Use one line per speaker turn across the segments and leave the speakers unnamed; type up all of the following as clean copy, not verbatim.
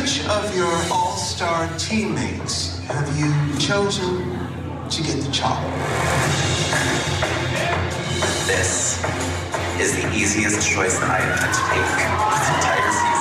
Which of your all-star teammates have you chosen to get the job?
This is the easiest choice that I have had to make this entire season.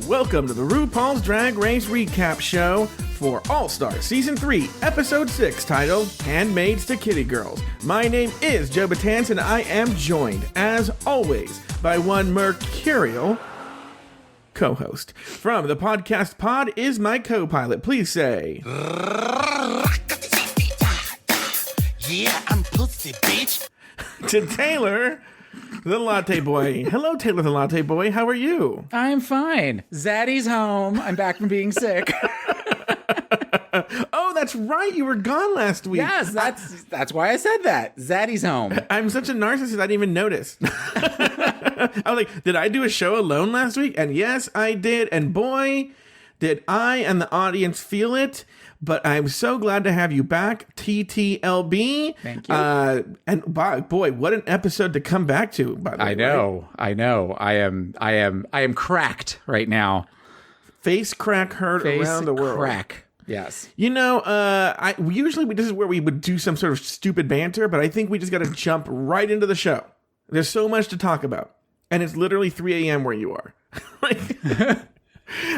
Welcome to the RuPaul's Drag Race Recap Show for All-Star Season 3, Episode 6, titled Handmaids to Kitty Girls. My name is Joe Betance, and I am joined, as always, by one mercurial co-host. From the podcast pod is my co-pilot. Please say...
Yeah, I'm pussy, bitch.
To Taylor... the Latte Boy. Hello, Taylor the Latte Boy. How are you?
I'm fine. Zaddy's home. I'm back from being sick.
Oh, that's right. You were gone last week.
Yes, that's why I said that. Zaddy's home.
I'm such a narcissist, I didn't even notice. I was like, did I do a show alone last week? And yes, I did. And boy, did I and the audience feel it. But I'm so glad to have you back, TTLB.
Thank you.
And boy, what an episode to come back to. By the way,
I know. I am cracked right now.
Face crack heard around the world.
Crack. Yes.
You know, this is where we would do some sort of stupid banter, but I think we just got to jump right into the show. There's so much to talk about, and it's literally 3 a.m. where you are.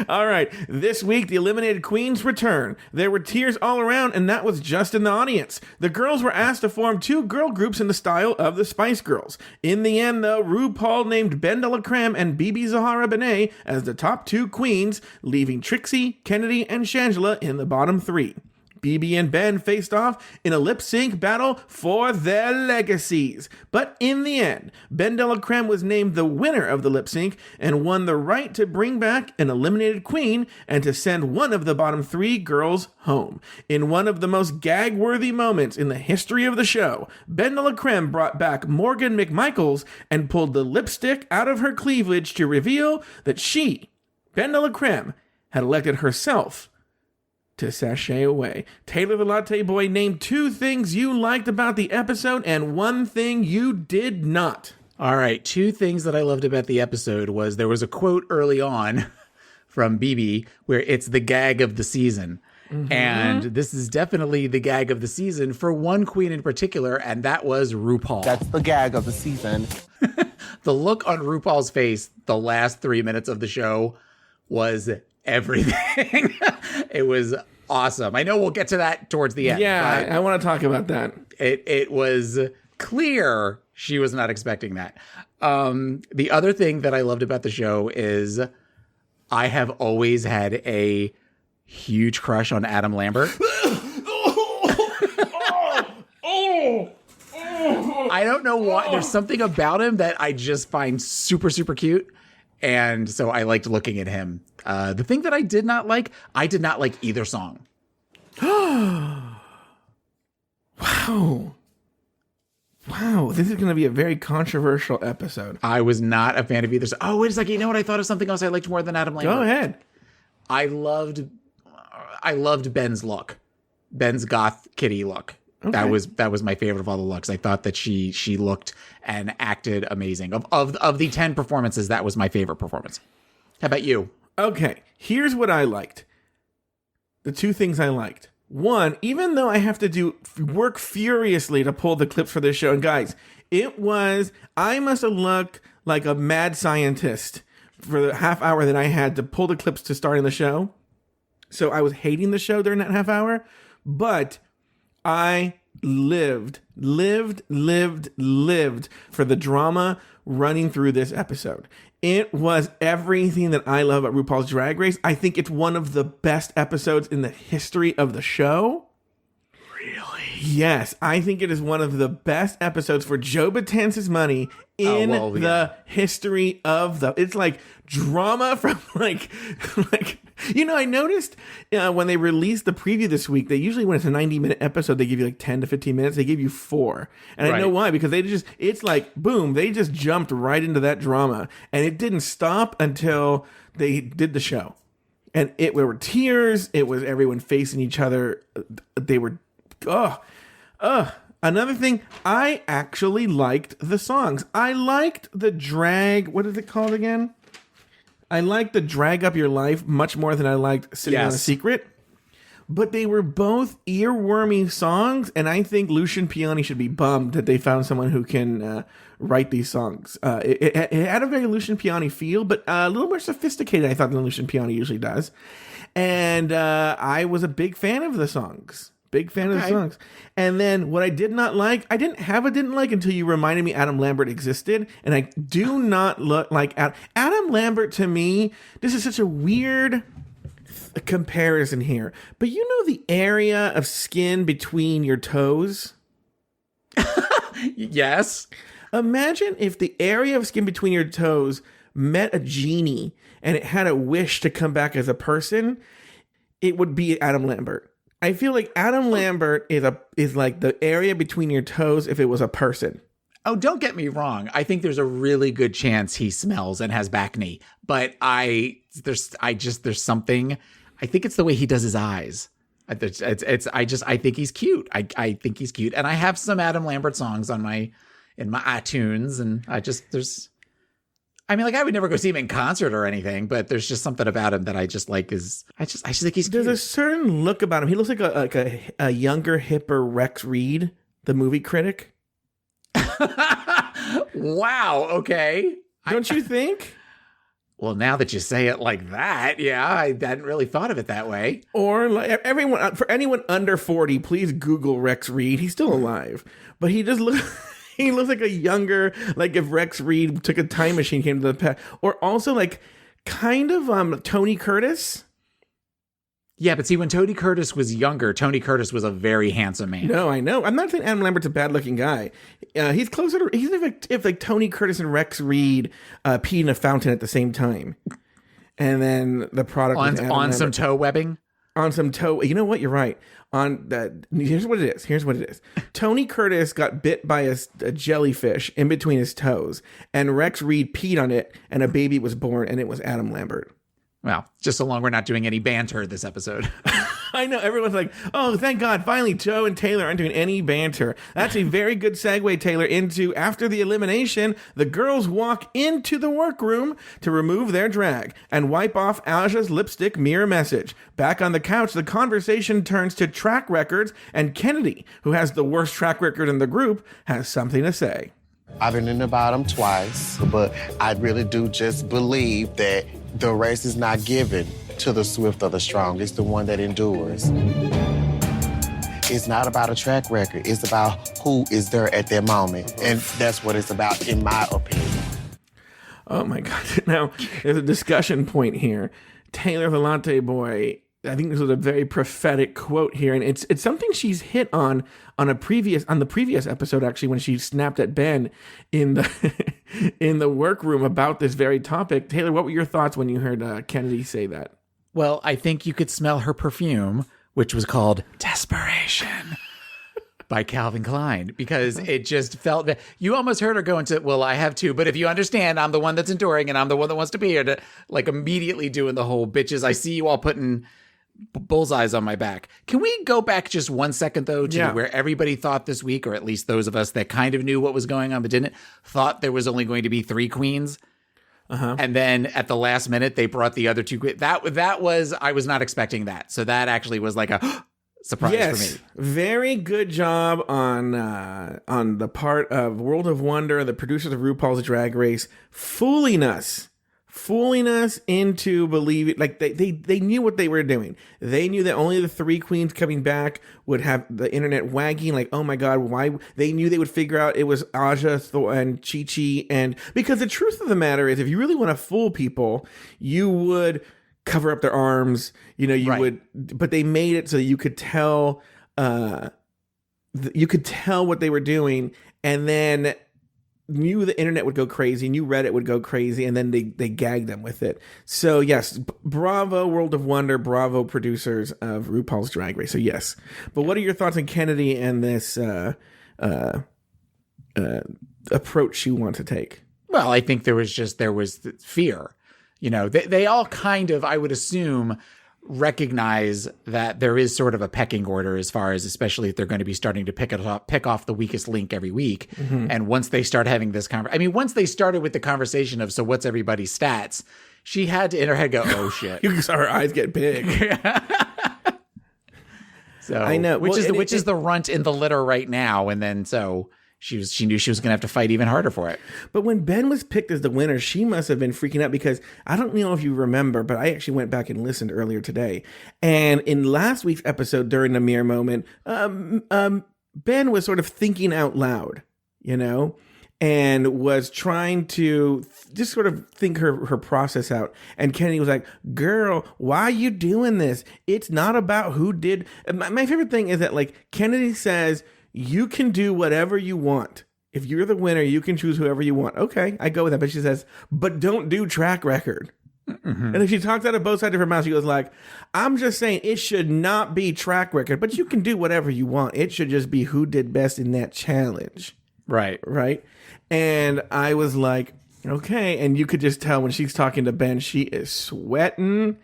All right, this week, the eliminated queens return. There were tears all around, and that was just in the audience. The girls were asked to form two girl groups in the style of the Spice Girls. In the end, though, RuPaul named Ben de la Creme and Bibi Zahara Benet as the top two queens, leaving Trixie, Kennedy, and Shangela in the bottom three. Bibi and Ben faced off in a lip-sync battle for their legacies. But in the end, Ben de la Creme was named the winner of the lip-sync and won the right to bring back an eliminated queen and to send one of the bottom three girls home. In one of the most gag-worthy moments in the history of the show, Ben de la Creme brought back Morgan McMichaels and pulled the lipstick out of her cleavage to reveal that she, Ben de la Creme, had elected herself to sashay away. Taylor the Latte Boy, named two things you liked about the episode and one thing you did not.
All right. Two things that I loved about the episode was there was a quote early on from Bibi where it's the gag of the season. Mm-hmm. And this is definitely the gag of the season for one queen in particular, and that was RuPaul.
That's the gag of the season.
The look on RuPaul's face the last 3 minutes of the show was everything. It was awesome. I know we'll get to that towards the end.
Yeah, I want to talk about that.
It was clear she was not expecting that. The other thing that I loved about the show is I have always had a huge crush on Adam Lambert. I don't know why. There's something about him that I just find super, super cute. And so I liked looking at him. The thing that I did not like either song.
Wow, this is going to be a very controversial episode.
I was not a fan of either song. Oh, wait a second. You know what? I thought of something else I liked more than Adam Lambert.
Go ahead.
I loved Ben's look. Ben's goth kitty look. Okay. That was my favorite of all the looks. I thought that she looked and acted amazing. Of the 10 performances, that was my favorite performance. How about you?
Okay, here's what I liked. The two things I liked. One, even though I have to work furiously to pull the clips for this show, and guys, I must have looked like a mad scientist for the half hour that I had to pull the clips to start in the show. So I was hating the show during that half hour, but I lived for the drama running through this episode. It was everything that I love about RuPaul's Drag Race. I think it's one of the best episodes in the history of the show. Really? Yes, I think it is one of the best episodes for Joe Betance's money in the history of the... It's like drama from like I noticed when they released the preview this week, they usually, when it's a 90-minute episode, they give you like 10 to 15 minutes. They give you 4. And I know why, because it's like, boom, they just jumped right into that drama. And it didn't stop until they did the show. And there were tears. It was everyone facing each other. They were, Another thing, I actually liked the songs. I liked the drag, what is it called again? I liked the Drag Up Your Life much more than I liked Sitting on a Secret. But they were both earwormy songs, and I think Lucian Piani should be bummed that they found someone who can write these songs. It had a very Lucian Piani feel, but a little more sophisticated, I thought, than Lucian Piani usually does. And I was a big fan of the songs. Big fan of the songs. And then what I did not like, I didn't like until you reminded me Adam Lambert existed. And I do not look like Adam Lambert. To me, this is such a weird comparison here. But you know the area of skin between your toes?
Yes.
Imagine if the area of skin between your toes met a genie and it had a wish to come back as a person. It would be Adam Lambert. I feel like Adam Lambert is like the area between your toes if it was a person.
Oh, don't get me wrong. I think there's a really good chance he smells and has back knee. But there's something. I think it's the way he does his eyes. I think he's cute. I think he's cute. And I have some Adam Lambert songs in my iTunes, and I would never go see him in concert or anything, but there's just something about him that I just like. I just think he's cute.
There's a certain look about him. He looks like a younger, hipper Rex Reed, the movie critic.
Wow. Okay.
Don't you think?
Well, now that you say it like that, yeah, I hadn't really thought of it that way.
Or like for anyone under 40, please Google Rex Reed. He's still alive, but he just looks. He looks like a younger, like if Rex Reed took a time machine, came to the past. Or also like kind of Tony Curtis.
Yeah, but see, when Tony Curtis was younger, Tony Curtis was a very handsome man.
No, I know. I'm not saying Adam Lambert's a bad-looking guy. He's closer to... He's if like Tony Curtis and Rex Reed peed in a fountain at the same time. And then the product...
On some toe webbing?
On some toe... You know what? You're right. Here's what it is. Tony Curtis got bit by a jellyfish in between his toes. And Rex Reed peed on it, and a baby was born, and it was Adam Lambert.
Well, just so long we're not doing any banter this episode.
I know. Everyone's like, oh, thank God. Finally, Joe and Taylor aren't doing any banter. That's a very good segue, Taylor, into after the elimination, the girls walk into the workroom to remove their drag and wipe off Aja's lipstick mirror message. Back on the couch, the conversation turns to track records, and Kennedy, who has the worst track record in the group, has something to say.
I've been in the bottom twice, but I really do just believe that the race is not given to the swift or the strong. It's the one that endures. It's not about a track record. It's about who is there at that moment. And that's what it's about, in my opinion.
Oh, my God. Now, there's a discussion point here. Taylor, the Latte Boy, I think this was a very prophetic quote here, and it's something she's hit on the previous episode, actually, when she snapped at Ben in the workroom about this very topic. Taylor, what were your thoughts when you heard Kennedy say that?
Well, I think you could smell her perfume, which was called Desperation by Calvin Klein, because it just felt that you almost heard her go into, well, I have two, but if you understand, I'm the one that's enduring and I'm the one that wants to be here, to like immediately doing the whole bitches. I see you all putting bullseyes on my back. Can we go back just 1 second though to where everybody thought this week, or at least those of us that kind of knew what was going on but didn't, thought there was only going to be 3 queens? And then at the last minute they brought the other 2 queens. That was, I was not expecting that. So that actually was like a surprise for me. Very
good job on the part of World of Wonder, the producers of RuPaul's Drag Race, fooling us into believing, like they knew what they were doing. They knew that only the 3 queens coming back would have the internet wagging, like, oh my God, why? They knew they would figure out it was Aja and Chi-Chi, and because the truth of the matter is, if you really want to fool people, you would cover up their arms, would, but they made it so you could tell, what they were doing, and then knew the internet would go crazy, knew Reddit would go crazy, and then they gagged them with it. So yes, bravo World of Wonder, bravo producers of RuPaul's Drag Race. So yes, but what are your thoughts on Kennedy and this approach you want to take?
Well, I think there was fear. You know, they all kind of, I would assume, recognize that there is sort of a pecking order as far as, especially if they're going to be starting to pick off the weakest link every week. And once they start having this once they started with the conversation of, so what's everybody's stats, she had to in her head go, oh shit.
You saw her eyes get big.
So
I know,
which is the runt in the litter right now. And then so she knew she was going to have to fight even harder for it.
But when Ben was picked as the winner, she must have been freaking out, because I don't know if you remember, but I actually went back and listened earlier today. And in last week's episode, during the mirror moment, Ben was sort of thinking out loud, you know, and was trying to just sort of think her process out. And Kennedy was like, girl, why are you doing this? It's not about who did. My favorite thing is that, like, Kennedy says, you can do whatever you want. If you're the winner, you can choose whoever you want. Okay, I go with that. But she says, but don't do track record. And if she talks out of both sides of her mouth, she goes like, I'm just saying it should not be track record, but you can do whatever you want. It should just be who did best in that challenge.
Right.
Right. And I was like, okay. And you could just tell when she's talking to Ben, she is sweating.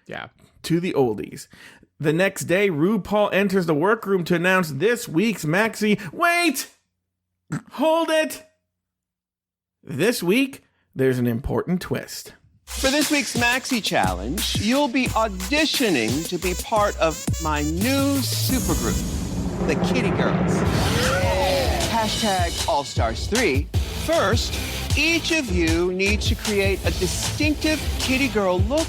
Yeah.
To the oldies. The next day, RuPaul enters the workroom to announce this week's maxi. Wait! Hold it! This week, there's an important twist.
For this week's Maxi Challenge, you'll be auditioning to be part of my new supergroup, the Kitty Girls. Hashtag AllStars3. First, each of you needs to create a distinctive Kitty Girl look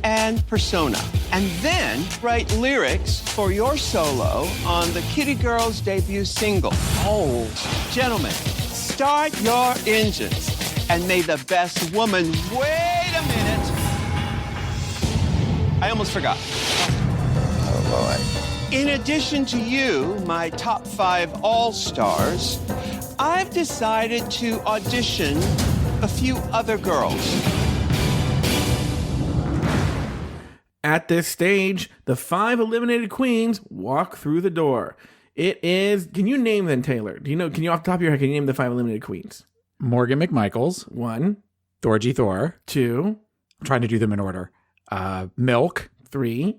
and persona, and then write lyrics for your solo on the Kitty Girls' debut single. Oh, gentlemen, start your engines, and may the best woman. Wait a minute. I almost forgot.
Oh, Lord.
In addition to you, my top 5 all-stars, I've decided to audition a few other girls.
At this stage, the 5 eliminated queens walk through the door. It is, can you name them, Taylor? Do you know, can you off the top of your head, can you name the 5 eliminated queens?
Morgan McMichaels.
1.
Thorgy Thor.
2.
I'm trying to do them in order. Milk.
3.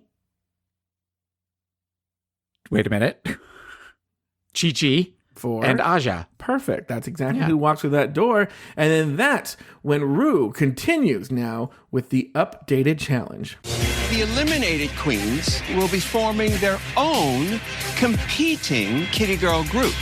Wait a minute. Chi-Chi.
4.
And Aja.
Perfect. That's exactly who walks through that door. And then that's when Ru continues now with the updated challenge.
The eliminated queens will be forming their own competing Kitty Girl group.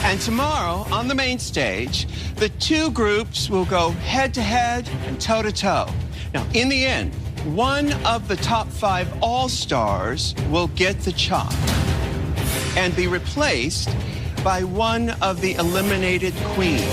And tomorrow, on the main stage, the 2 groups will go head-to-head and toe-to-toe. Now, in the end, one of the top 5 all-stars will get the chop and be replaced by one of the eliminated queens.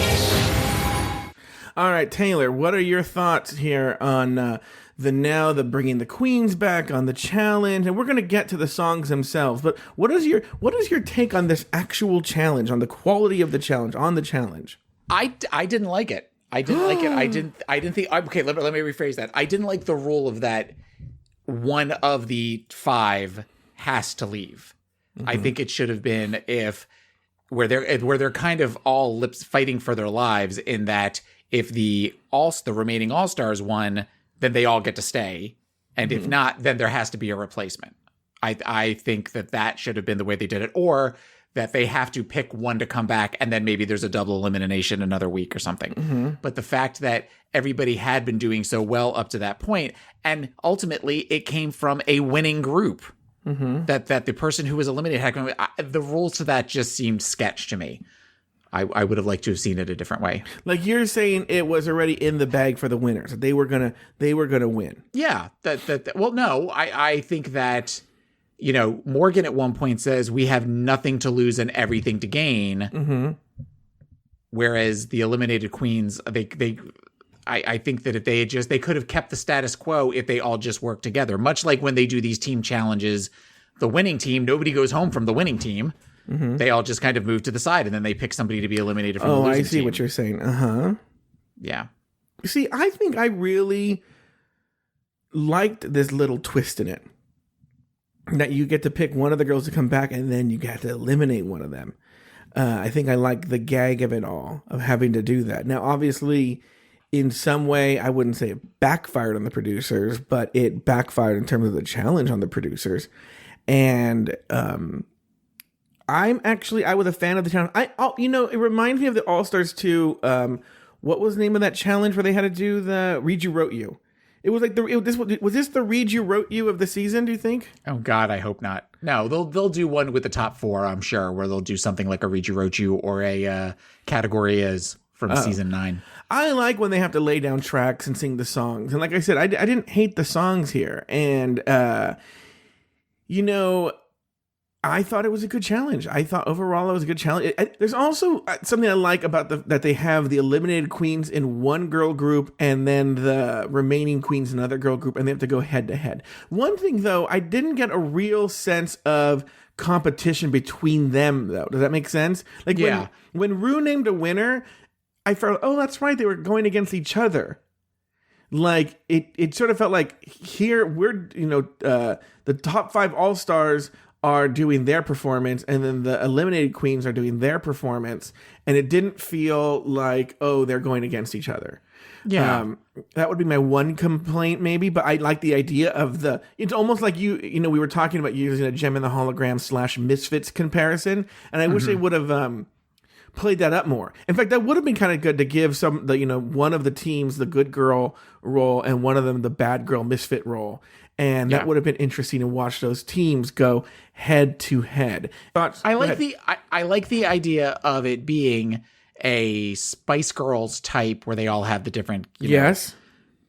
All right, Taylor, what are your thoughts here on the bringing the queens back, on the challenge? And we're going to get to the songs themselves, but what is your take on this actual challenge, on the quality of the challenge, on the challenge?
I didn't like it. I didn't like it. I didn't think. Okay, let me rephrase that. I didn't like the rule of that one of the 5 has to leave. I think it should have been where they're kind of all fighting for their lives, in that if the remaining all-stars won, then they all get to stay. And if not, then there has to be a replacement. I think that should have been the way they did it, or that they have to pick one to come back, and then maybe there's a double elimination another week or something. But the fact that everybody had been doing so well up to that point, and ultimately it came from a winning group, that the person who was eliminated had, the rules to that just seemed sketch to me. I would have liked to have seen it a different way.
Like, you're saying it was already in the bag for the winners. They were gonna win.
Yeah. Well, no, I think that, you know, Morgan at one point says we have nothing to lose and everything to gain. Whereas the eliminated queens, I think that if they could have kept the status quo if they all just worked together. Much like when they do these team challenges, the winning team, nobody goes home from the winning team. they all just kind of move to the side, and then they pick somebody to be eliminated from the losing
I see
team.
what you're saying. Uh-huh.
Yeah.
See, I think I really liked this little twist in it. That you get to pick one of the girls to come back, and then you get to eliminate one of them. I think I like the gag of it all, of having to do that. Now, obviously, in some way, I wouldn't say it backfired on the producers, but it backfired in terms of the challenge on the producers. And I was a fan of the challenge. It reminds me of the All-Stars 2. What was the name of that challenge where they had to do the Read You Wrote You? It was like was this the Read You Wrote You of the season, do you think?
Oh God, I hope not. No, they'll do one with the top 4, I'm sure, where they'll do something like a Read You Wrote You or a category is from season 9. I
like when they have to lay down tracks and sing the songs. And like I said, I didn't hate the songs here. And, I thought it was a good challenge. I thought overall it was a good challenge. There's also something I like about that they have the eliminated queens in one girl group and then the remaining queens in another girl group, and they have to go head to head. One thing, though, I didn't get a real sense of competition between them, though. Does that make sense? Like when Rue named a winner, I felt, oh, that's right, they were going against each other. Like it sort of felt like here we're the top 5 all-stars are doing their performance, and then the eliminated queens are doing their performance, and it didn't feel like, oh, they're going against each other. Yeah. That would be my one complaint, maybe, but I like the idea of it's almost like we were talking about using a Gem in the Hologram / Misfits comparison, and I wish they would have played that up more. In fact, that would have been kind of good to give one of the teams the good girl role and one of them the bad girl misfit role. And that would have been interesting to watch those teams go head to head.
I like the idea of it being a Spice Girls type where they all have the different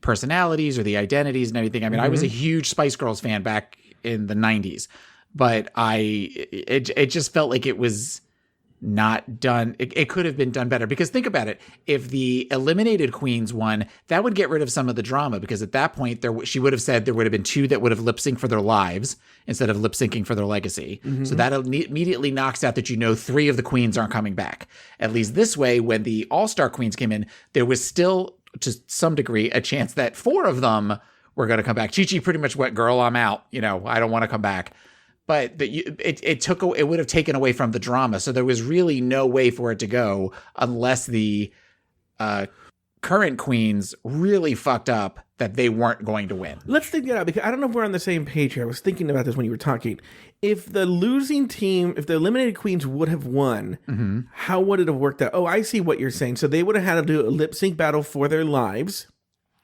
personalities or the identities and everything. I mean, I was a huge Spice Girls fan back in the 90s, but it just felt like it was not done. It could have been done better, because think about it. If the eliminated queens won, that would get rid of some of the drama, because at that point she would have said there would have been 2 that would have lip synced for their lives instead of lip syncing for their legacy. So that immediately knocks out that 3 of the queens aren't coming back. At least this way, when the all-star queens came in, there was still, to some degree, a chance that 4 of them were going to come back. Chi-Chi pretty much went, girl, I'm out. I don't want to come back. But it would have taken away from the drama. So there was really no way for it to go unless the current queens really fucked up that they weren't going to win.
Let's think it out, because I don't know if we're on the same page here. I was thinking about this when you were talking. If the losing team, if the eliminated queens would have won, how would it have worked out? Oh, I see what you're saying. So they would have had to do a lip sync battle for their lives.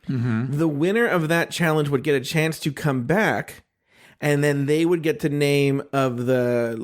The winner of that challenge would get a chance to come back, and then they would get to name of the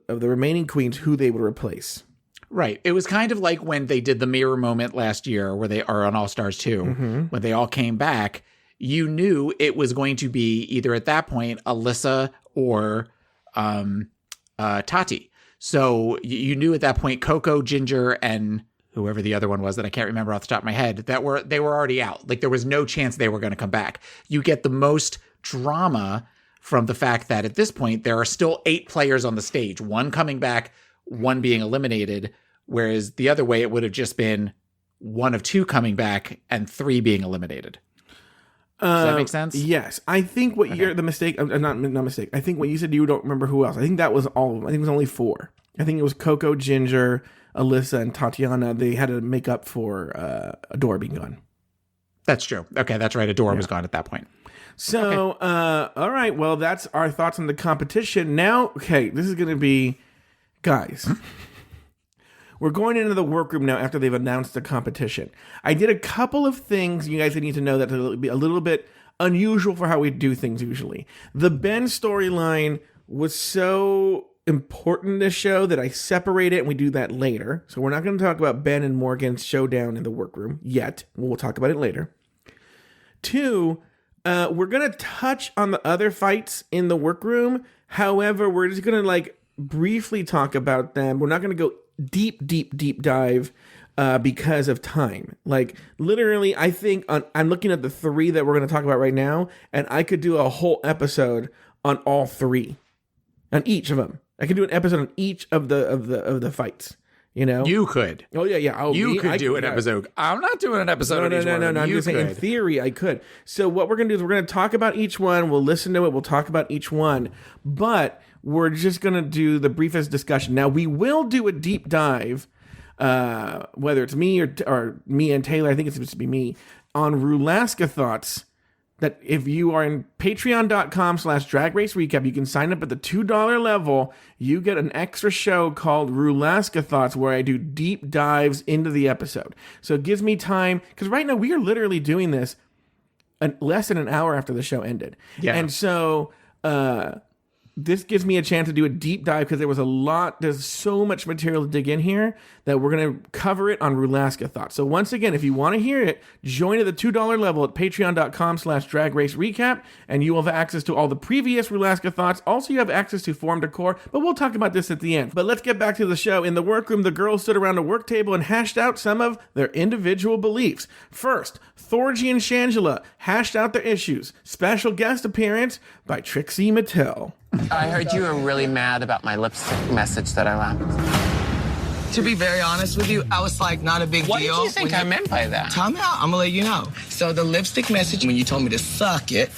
remaining queens who they would replace.
Right. It was kind of like when they did the mirror moment last year, where they are on All Stars 2, when they all came back. You knew it was going to be either at that point Alyssa or Tati. So you knew at that point Coco, Ginger, and whoever the other one was that I can't remember off the top of my head, they were already out. Like, there was no chance they were going to come back. You get the most drama from the fact that at this point there are still 8 players on the stage, 1 coming back, 1 being eliminated, whereas the other way it would have just been 1 of 2 coming back and 3 being eliminated. Does that make sense?
Yes. I think what you're the mistake, not mistake. I think what you said, you don't remember who else. I think that was all of them. I think it was only 4. I think it was Coco, Ginger, Alyssa, and Tatiana. They had to make up for Adora being gone.
That's true. Okay, that's right. Adora was gone at that point.
So, all right. Well, that's our thoughts on the competition. Now, okay, this is going to be, guys, we're going into the workroom now after they've announced the competition. I did a couple of things you guys need to know that will be a little bit unusual for how we do things usually. The Ben storyline was so important this show that I separate it, and we do that later. So we're not going to talk about Ben and Morgan's showdown in the workroom yet. We'll talk about it later. 2, we're going to touch on the other fights in the workroom. However, we're just going to briefly talk about them. We're not going to go deep dive because of time. Literally, I think I'm looking at the 3 that we're going to talk about right now, and I could do a whole episode on all 3, on each of them. I can do an episode on each of the fights. You know,
You could.
Oh yeah. Oh,
You
me?
could
I
do an episode. I'm not doing an episode on each one.
No. I'm
You
just saying, in
could.
theory, I could. So what we're gonna do is we're gonna talk about each one. We'll listen to it. We'll talk about each one, but we're just gonna do the briefest discussion. Now we will do a deep dive, whether it's me or me and Taylor. I think it's supposed to be me on Rulaska thoughts. That if you are in patreon.com/drag race recap, you can sign up at the $2 level. You get an extra show called Rulaska Thoughts where I do deep dives into the episode. So it gives me time, because right now we are literally doing this less than an hour after the show ended.
Yeah.
And so this gives me a chance to do a deep dive because there's so much material to dig in here that we're going to cover it on Rulaska Thoughts. So once again, if you want to hear it, join at the $2 level at patreon.com/drag race recap, and you will have access to all the previous Rulaska Thoughts. Also, you have access to Form Decor, but we'll talk about this at the end. But let's get back to the show. In the workroom, the girls stood around a work table and hashed out some of their individual beliefs. First, Thorgy and Shangela hashed out their issues. Special guest appearance by Trixie Mattel.
I heard you were really mad about my lipstick message that I left.
To be very honest with you, I was like, not a big
What
deal.
did you think I meant by that?
Tell me out. I'm gonna let you know. So the lipstick message, when you told me to suck it,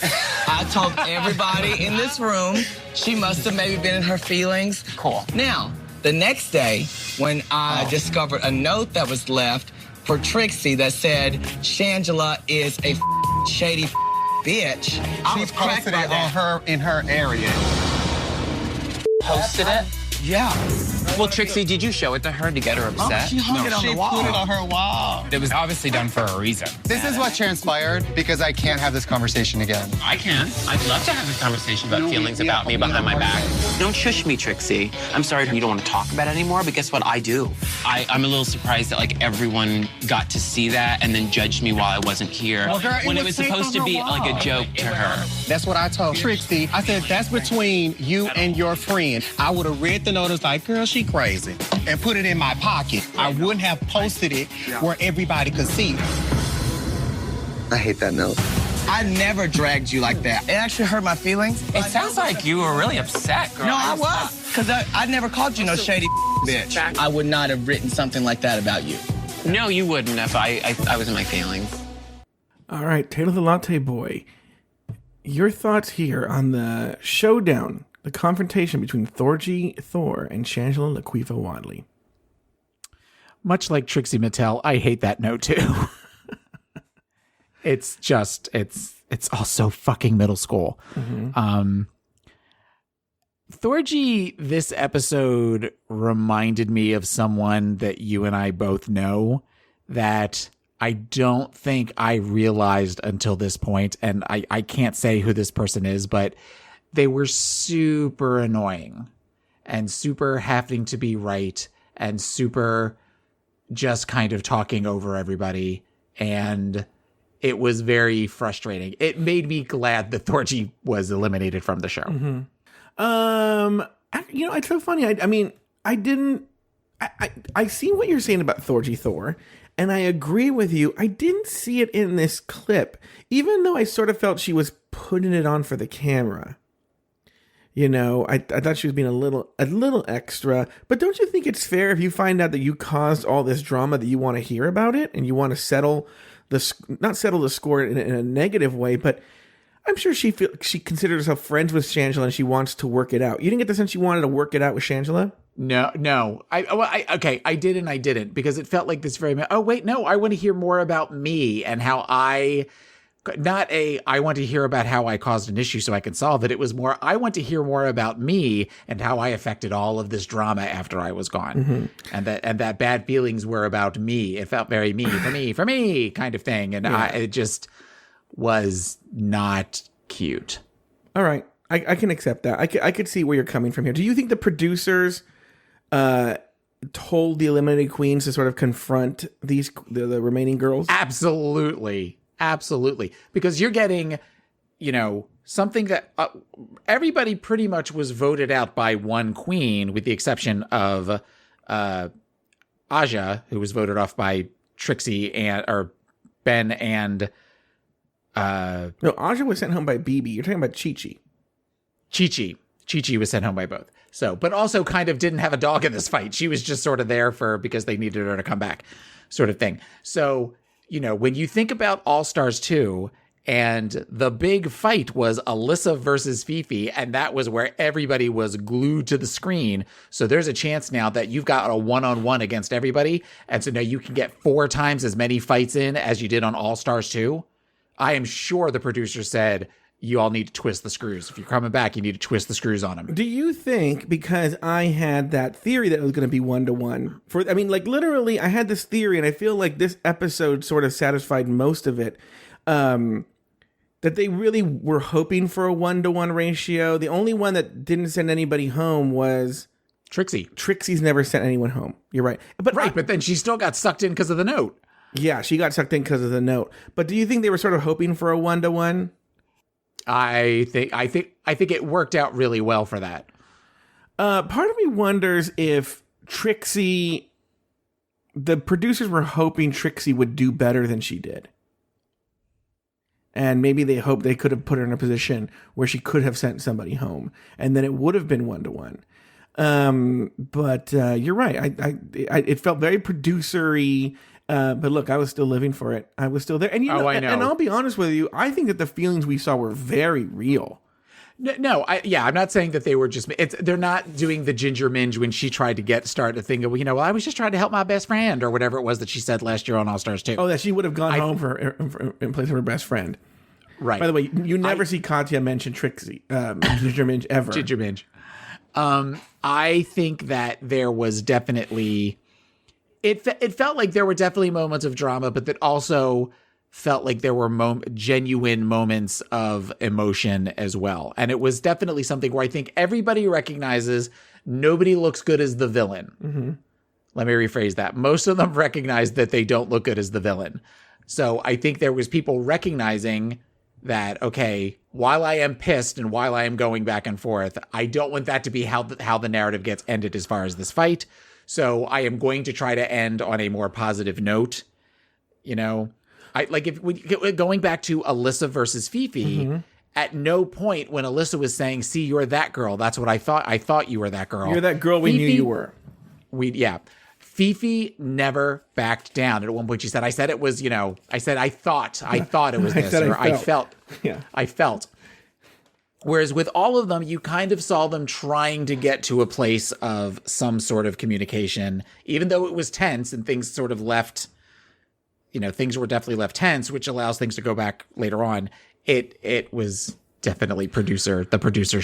I told everybody in this room she must have maybe been in her feelings.
Cool.
Now, the next day, when I discovered a note that was left for Trixie that said, Shangela is a shady bitch, I was cracked by that.
in her area.
Posted it?
Yeah.
Well, Trixie, did you show it to her to get her upset?
She hung it on the wall.
put it on her wall.
It was obviously done for a reason.
This is what transpired because I can't have this conversation again.
I can. I'd love to have a conversation about feelings about me behind my back. Don't shush me, Trixie. I'm sorry you don't want to talk about it anymore, but guess what? I do. I'm a little surprised that like everyone got to see that and then judged me while I wasn't here.
Well, girl,
when it was supposed to be like a joke to her.
That's what I told Trixie. I said, that's between you and your friend. I would have read the notice like, girl, she crazy, and put it in my pocket. I wouldn't have posted it where everybody could see it.
I hate that note.
I never dragged you like that. It actually hurt my feelings.
It sounds like you were really upset, girl.
No, I was. Because I never called you no shady bitch. I would not have written something like that about you.
No, you wouldn't if I was in my feelings.
All right, Taylor the Latte Boy, your thoughts here on the showdown, the confrontation between Thorgy Thor and Shangela Laquifa Wadley.
Much like Trixie Mattel, I hate that note too. It's all so fucking middle school.
Mm-hmm.
Thorgy, this episode reminded me of someone that you and I both know that I don't think I realized until this point, and I can't say who this person is, but they were super annoying and super having to be right and super just kind of talking over everybody, and it was very frustrating. It made me glad that Thorgy was eliminated from the show.
Mm-hmm. It's so funny. I see what you're saying about Thorgy Thor, and I agree with you. I didn't see it in this clip, even though I sort of felt she was putting it on for the camera. You know, I thought she was being a little extra. But don't you think it's fair if you find out that you caused all this drama that you want to hear about it and you want to not settle the score in a negative way, but I'm sure she considers herself friends with Shangela and she wants to work it out. You didn't get the sense she wanted to work it out with Shangela?
No. I did and I didn't, because it felt like this very, oh wait, no, I want to hear more about me and how I want to hear about how I caused an issue so I can solve it. It was more, I want to hear more about me and how I affected all of this drama after I was gone. Mm-hmm. And that bad feelings were about me. It felt very me, for me kind of thing. And it just was not cute.
All right. I can accept that. I could see where you're coming from here. Do you think the producers told the eliminated queens to sort of confront the remaining girls?
Absolutely, because you're getting, something that everybody pretty much was voted out by one queen, with the exception of Aja, who was voted off by Trixie or Ben and.
No, Aja was sent home by BB. You're talking about Chi-Chi.
Chi-Chi was sent home by both. So, but also kind of didn't have a dog in this fight. She was just sort of there because they needed her to come back, sort of thing. So, when you think about All-Stars 2, and the big fight was Alyssa versus Fifi, and that was where everybody was glued to the screen. So there's a chance now that you've got a one-on-one against everybody, and so now you can get 4 times as many fights in as you did on All-Stars 2. I am sure the producer said, you all need to twist the screws. If you're coming back, you need to twist the screws on them.
Do you think, because I had that theory that it was going to be 1-to-1, literally, I had this theory, and I feel like this episode sort of satisfied most of it, that they really were hoping for a 1-to-1 ratio. The only one that didn't send anybody home was
Trixie.
Trixie's never sent anyone home. You're right.
But then she still got sucked in because of the note.
Yeah, she got sucked in because of the note. But do you think they were sort of hoping for a 1-to-1?
I think it worked out really well for that.
Part of me wonders if Trixie, the producers were hoping Trixie would do better than she did. And maybe they hoped they could have put her in a position where she could have sent somebody home, and then it would have been 1-to-1. But you're right. It felt very producer-y. But look, I was still living for it. I was still there. And
I know.
And I'll be honest with you, I think that the feelings we saw were very real.
I'm not saying that they were just. They're not doing the Ginger Minge when she tried to start a thing of, I was just trying to help my best friend, or whatever it was that she said last year on All Stars 2.
Oh, that she would have gone home for in place of her best friend.
Right.
By the way, you never see Katya mention Trixie, Ginger Minge ever.
Ginger Minge. I think that there was definitely. It felt like there were definitely moments of drama, but that also felt like there were genuine moments of emotion as well. And it was definitely something where I think everybody recognizes nobody looks good as the villain. Mm-hmm. Let me rephrase that. Most of them recognize that they don't look good as the villain. So I think there was people recognizing that, okay, while I am pissed and while I am going back and forth, I don't want that to be how the narrative gets ended as far as this fight. So I am going to try to end on a more positive note. Going back to Alyssa versus Fifi, mm-hmm. At no point when Alyssa was saying, see, you're that girl. That's what I thought. I thought you were that girl.
You're that girl we knew you were.
Fifi never backed down. At one point she said, I said it was, I thought it was this, or I felt.
Yeah.
I felt. Whereas with all of them, you kind of saw them trying to get to a place of some sort of communication, even though it was tense and things sort of left, things were definitely left tense, which allows things to go back later on. It was definitely the producer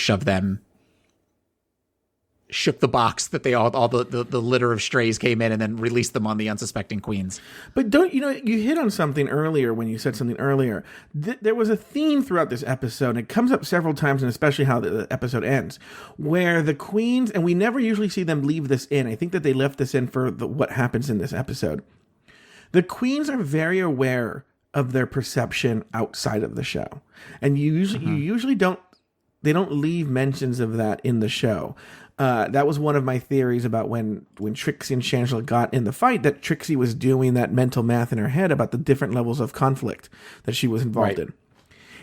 shook the box that all the litter of strays came in and then released them on the unsuspecting queens.
But you hit on something earlier when you said something earlier. There was a theme throughout this episode, and it comes up several times, and especially how the episode ends, where the queens, and we never usually see them leave this in. I think that they left this in for what happens in this episode. The queens are very aware of their perception outside of the show. And you usually don't leave mentions of that in the show. That was one of my theories about when Trixie and Shangela got in the fight, that Trixie was doing that mental math in her head about the different levels of conflict that she was involved in.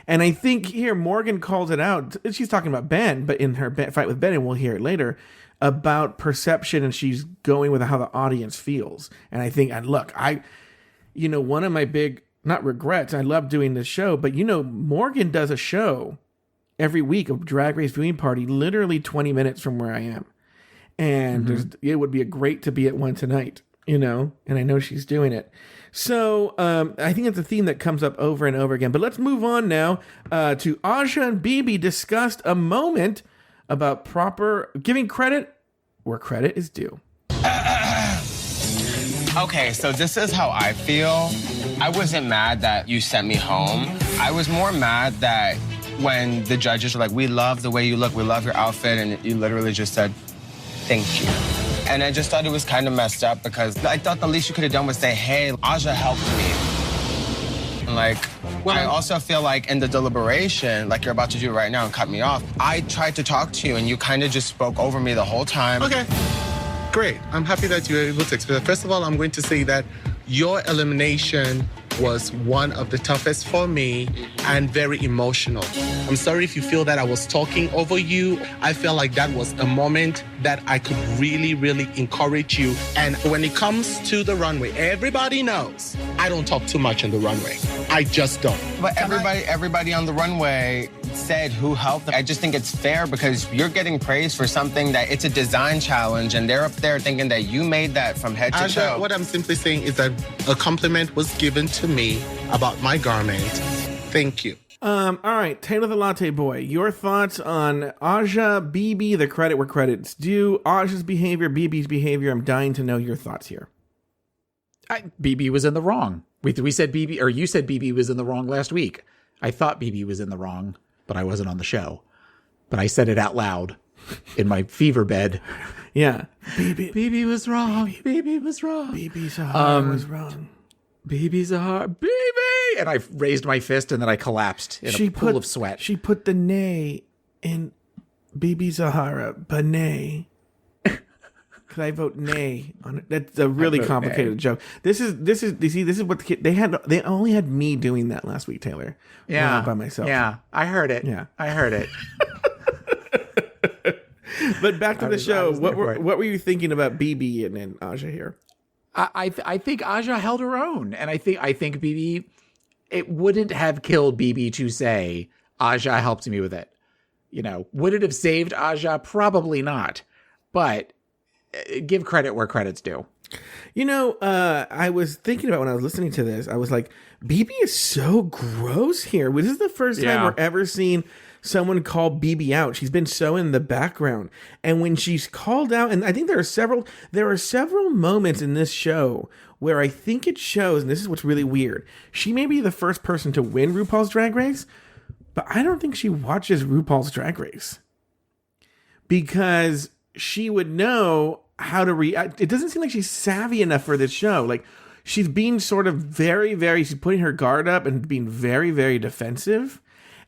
And I think here Morgan calls it out. She's talking about Ben, but in her fight with Ben, and we'll hear it later, about perception, and she's going with how the audience feels. And I think, and look, one of my big, not regrets, I love doing this show, but Morgan does a show every week, a Drag Race viewing party, literally 20 minutes from where I am. And mm-hmm. It would be great to be at one tonight, and I know she's doing it. So I think it's a theme that comes up over and over again. But let's move on now to Aja and Bibi discussed a moment about proper giving credit where credit is due.
Okay, so this is how I feel. I wasn't mad that you sent me home. I was more mad that when the judges were like, we love the way you look, we love your outfit, and you literally just said, thank you. And I just thought it was kind of messed up because I thought the least you could have done was say, hey, Aja helped me. And I also feel like in the deliberation, like you're about to do right now and cut me off, I tried to talk to you and you kind of just spoke over me the whole time.
Okay, great. I'm happy that you were able to explain. First of all, I'm going to say that your elimination was one of the toughest for me and very emotional. I'm sorry if you feel that I was talking over you. I felt like that was a moment that I could really, really encourage you. And when it comes to the runway, everybody knows I don't talk too much on the runway. I just don't.
But everybody on the runway said who helped them. I just think it's fair because you're getting praise for something that it's a design challenge and they're up there thinking that you made that from head to toe.
What I'm simply saying is that a compliment was given to me about my garment. Thank you.
All right, Taylor the Latte Boy, your thoughts on Aja, BB, the credit where credit's due, Aja's behavior, BB's behavior. I'm dying to know your thoughts here.
BB was in the wrong. We said BB, or you said BB was in the wrong last week. I thought BB was in the wrong, but I wasn't on the show. But I said it out loud in my fever bed.
Yeah.
BB was wrong. BB was wrong.
BB Zahara was wrong.
BB Zahara. BB! And I raised my fist and then I collapsed in a pool of sweat.
She put the nay in BB Zahara. Banay. Could I vote nay on it? That's a really complicated joke. This is what the kid, they only had me doing that last week, Taylor.
Yeah.
Not by myself.
Yeah. I heard it.
Yeah.
I heard it.
But back to the show. What were you thinking about BB and Aja here?
I think Aja held her own. And I think BB, it wouldn't have killed BB to say, Aja helped me with it. You know, would it have saved Aja? Probably not. But give credit where credit's due.
You know, I was thinking about when I was listening to this, I was like, BB is so gross here. This is the first time we're ever seeing someone call BB out. She's been so in the background. And when she's called out, and I think there are several moments in this show where I think it shows, and this is what's really weird, she may be the first person to win RuPaul's Drag Race, but I don't think she watches RuPaul's Drag Race. Because she would know how to react. It doesn't seem like she's savvy enough for this show. Like, she's being sort of she's putting her guard up and being very, very defensive.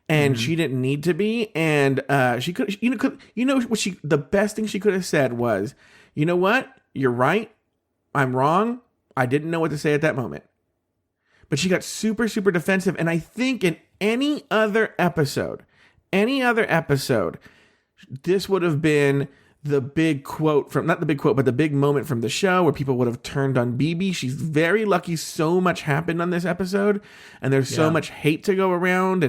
And she didn't need to be. And she could, the best thing she could have said was, you know what? You're right. I'm wrong. I didn't know what to say at that moment. But she got super, super defensive. And I think in any other episode, this would have been the big quote not the big quote, but the big moment from the show where people would have turned on BB. She's very lucky. So much happened on this episode, and there's so much hate to go around,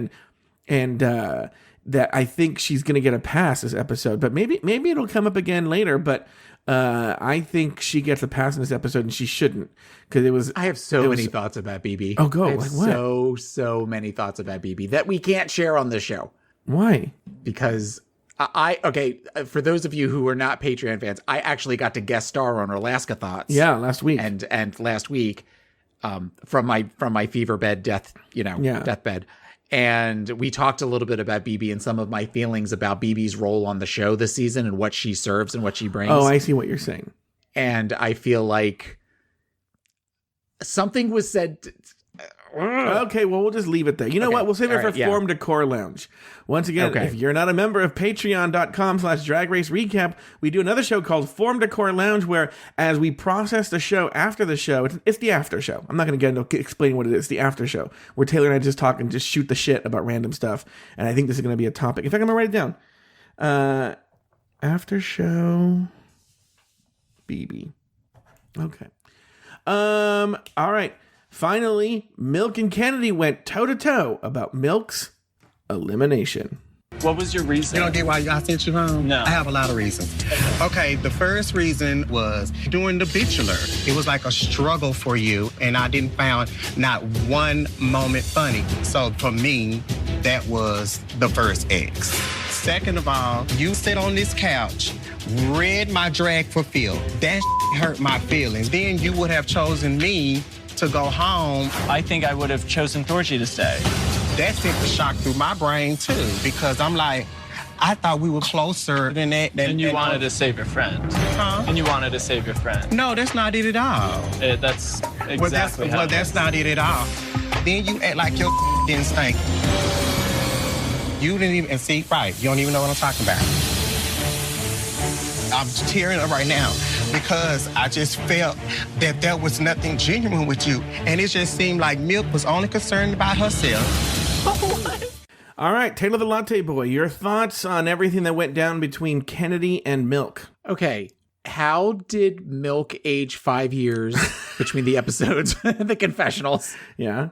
and that I think she's going to get a pass this episode. But maybe it'll come up again later. But I think she gets a pass in this episode, and she shouldn't, because it was.
I have so many thoughts about BB.
Oh, go.
I have
like what?
So many thoughts about BB that we can't share on this show.
Why? Because.
For those of you who are not Patreon fans, I actually got to guest star on Alaska Thoughts.
Yeah, last week.
And last week, from my fever bed deathbed. And we talked a little bit about BB and some of my feelings about BB's role on the show this season and what she serves and what she brings.
Oh, I see what you're saying.
And I feel like something was said.
Okay, well, we'll just leave it there. You know what? We'll save it for Form Decor Lounge. Once again, if you're not a member of patreon.com/Drag Race Recap, we do another show called Form Decor Lounge, where as we process the show after the show, it's the after show. I'm not going to get into explaining what it is. It's the after show, where Taylor and I just talk and just shoot the shit about random stuff. And I think this is going to be a topic. In fact, I'm going to write it down. After show BB. Okay. All right. Finally, Milk and Kennedy went toe-to-toe about Milk's elimination.
What was your reason?
You don't get why I sent you home?
No.
I have a lot of reasons. Okay, the first reason was during the Bachelor. It was like a struggle for you, and I didn't find not one moment funny. So for me, that was the first X. Second of all, you sit on this couch, read my drag for Phil. That hurt my feelings. Then you would have chosen me to go home.
I think I would have chosen Thorgy to stay.
That sent the shock through my brain, too, because I'm like, I thought we were closer than that.
And you wanted to save your friend.
Huh?
And you wanted to save your friend.
No, that's not it at all.
That's exactly how
that's not it at all. Then you act like your didn't stink. You didn't even, and see, right, you don't even know what I'm talking about. I'm tearing up right now. because I just felt that there was nothing genuine with you. And it just seemed like Milk was only concerned about herself.
All right, Taylor the Latte Boy, your thoughts on everything that went down between Kennedy and Milk?
Okay, how did Milk age 5 years between the episodes, the confessionals?
Yeah.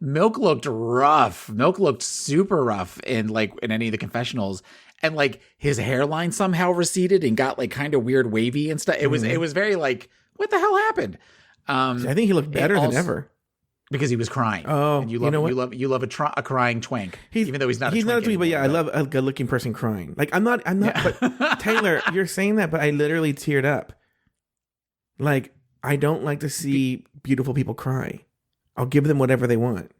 Milk looked rough. Milk looked super rough in any of the confessionals. And like his hairline somehow receded and got like kind of weird wavy and stuff. It was very like, what the hell happened?
I think he looked better than ever.
Because he was crying.
Oh,
and you love a crying twank. Even though he's not.
He's
a
not a twink, but yeah, I
but
love a good-looking person crying. Like I'm not. But Taylor, you're saying that, but I literally teared up. Like I don't like to see beautiful people cry. I'll give them whatever they want.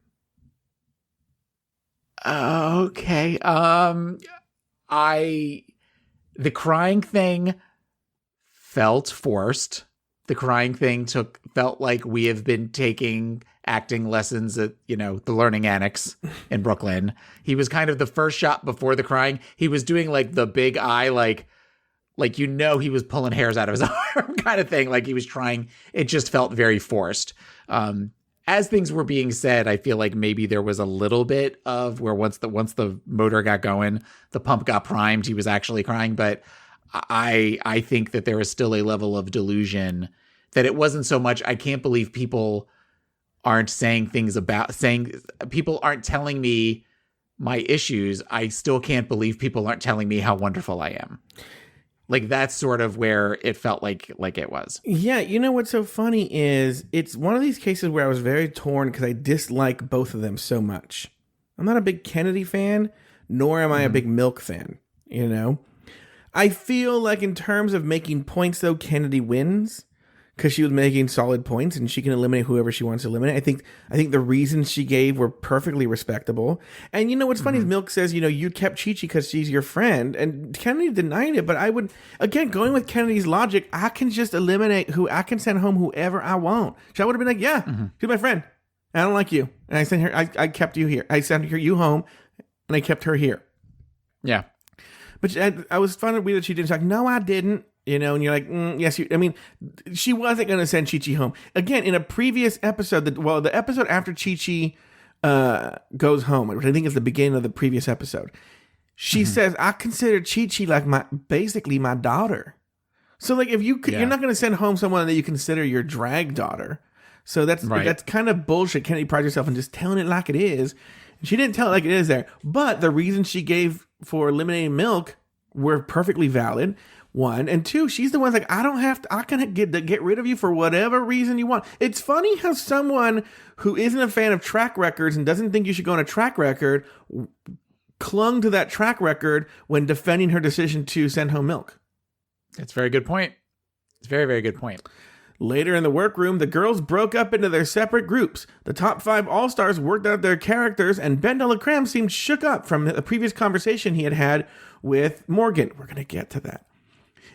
Okay. The crying thing felt forced. The crying thing felt like we have been taking acting lessons at, the Learning Annex in Brooklyn. He was kind of the first shot before the crying. He was doing like the big eye, like he was pulling hairs out of his arm kind of thing. Like he was trying. It just felt very forced. As things were being said, I feel like maybe there was a little bit of where once the motor got going, the pump got primed, he was actually crying. But I think that there is still a level of delusion that it wasn't so much. I can't believe people aren't people aren't telling me my issues. I still can't believe people aren't telling me how wonderful I am. Like that's sort of where it felt like it was.
Yeah, you know what's so funny is it's one of these cases where I was very torn because I dislike both of them so much. I'm not a big Kennedy fan, nor am I a big Milk fan, I feel like in terms of making points, though, Kennedy wins because she was making solid points and she can eliminate whoever she wants to eliminate. I think the reasons she gave were perfectly respectable. And what's funny is Milk says, you kept Chi Chi because she's your friend. And Kennedy denied it. But I would, again, going with Kennedy's logic, I can just eliminate I can send home whoever I want. So I would have been like, yeah, she's my friend. I don't like you. And I sent her, I kept you here. I sent you home and I kept her here.
Yeah.
But I was fun and weird that she didn't. She's like, no, I didn't. And you're like, yes. She wasn't going to send Chi Chi home. Again, in a previous episode, the episode after Chi Chi goes home, which I think is the beginning of the previous episode, she says, I consider Chi Chi like basically my daughter. So like, if you're not going to send home someone that you consider your drag daughter. So that's kind of bullshit. Kennedy prides herself on just telling it like it is. She didn't tell it like it is there. But the reasons she gave for eliminating Milk were perfectly valid. One and two, she's the one like I can get rid of you for whatever reason you want. It's funny how someone who isn't a fan of track records and doesn't think you should go on a track record clung to that track record when defending her decision to send home Milk.
That's a very good point. It's a very, very good point.
Later in the workroom, the girls broke up into their separate groups. The top 5 All-Stars worked out their characters, and Ben de la Creme seemed shook up from the previous conversation he had with Morgan. We're going to get to that.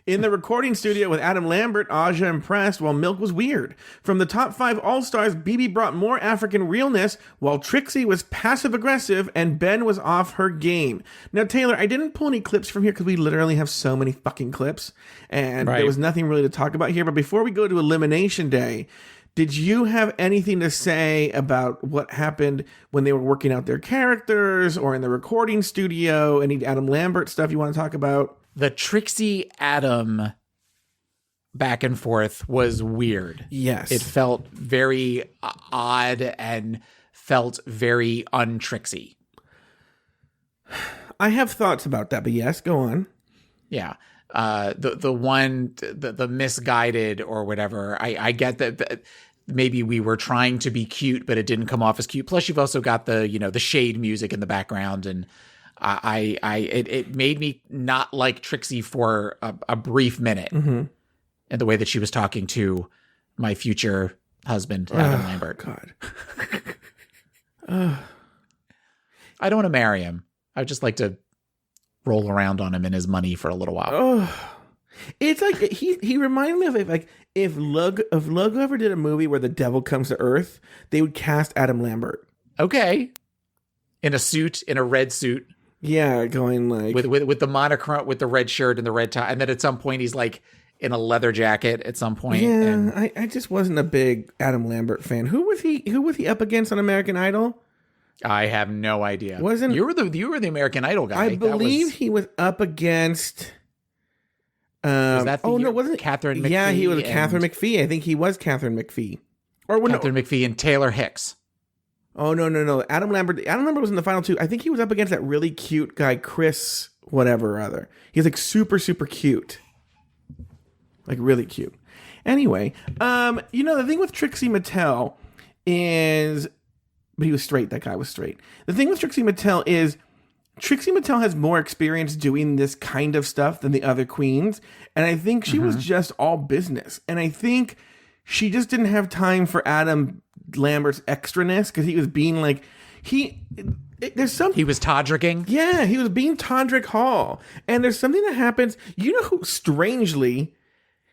In the recording studio with Adam Lambert, Aja impressed while Milk was weird. From the top 5 All-Stars, BB brought more African realness while Trixie was passive-aggressive and Ben was off her game. Now, Taylor, I didn't pull any clips from here because we literally have so many fucking clips and there was nothing really to talk about here. But before we go to Elimination Day, did you have anything to say about what happened when they were working out their characters or in the recording studio? Any Adam Lambert stuff you want to talk about?
The Trixie Adam back and forth was weird.
Yes.
It felt very odd and felt very un-Trixie.
I have thoughts about that, but yes, go on.
Yeah. The misguided or whatever. I get that maybe we were trying to be cute, but it didn't come off as cute. Plus you've also got the shade music in the background, and it made me not like Trixie for a brief minute in the way that she was talking to my future husband, Adam Lambert.
God.
I don't want to marry him. I'd just like to roll around on him and his money for a little while.
It's like he reminded me of like if Lug ever did a movie where the devil comes to Earth, they would cast Adam Lambert.
Okay. In a red suit.
Yeah, going like
with the monochrome, with the red shirt and the red tie, and then at some point he's like in a leather jacket at some point.
Yeah,
And
I just wasn't a big Adam Lambert fan. Who was he up against on American Idol?
I have no idea.
Wasn't
you were the American Idol guy?
I believe he was up against.
Was that the year?
Wasn't
Catherine McPhee?
Yeah, he was Catherine McPhee. I think he was Catherine McPhee.
Catherine McPhee and Taylor Hicks.
Oh no! Adam Lambert was in the final 2. I think he was up against that really cute guy, Chris, whatever or other. He's like super cute, like really cute. Anyway, the thing with Trixie Mattel is, but he was straight. That guy was straight. The thing with Trixie Mattel is, Trixie Mattel has more experience doing this kind of stuff than the other queens, and I think she was just all business, and I think she just didn't have time for Adam Lambert's extraness because he was being like he was Todricking. Yeah, he was being Todrick Hall, and there's something that happens. You know who strangely,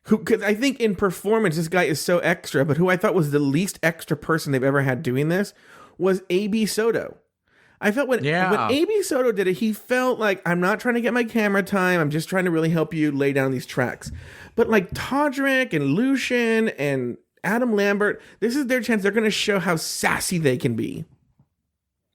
because I think in performance this guy is so extra, but who I thought was the least extra person they've ever had doing this was A.B. Soto. I felt when A.B. Soto did it, he felt like, I'm not trying to get my camera time. I'm just trying to really help you lay down these tracks. But like Todrick and Lucian and Adam Lambert, this is their chance. They're going to show how sassy they can be.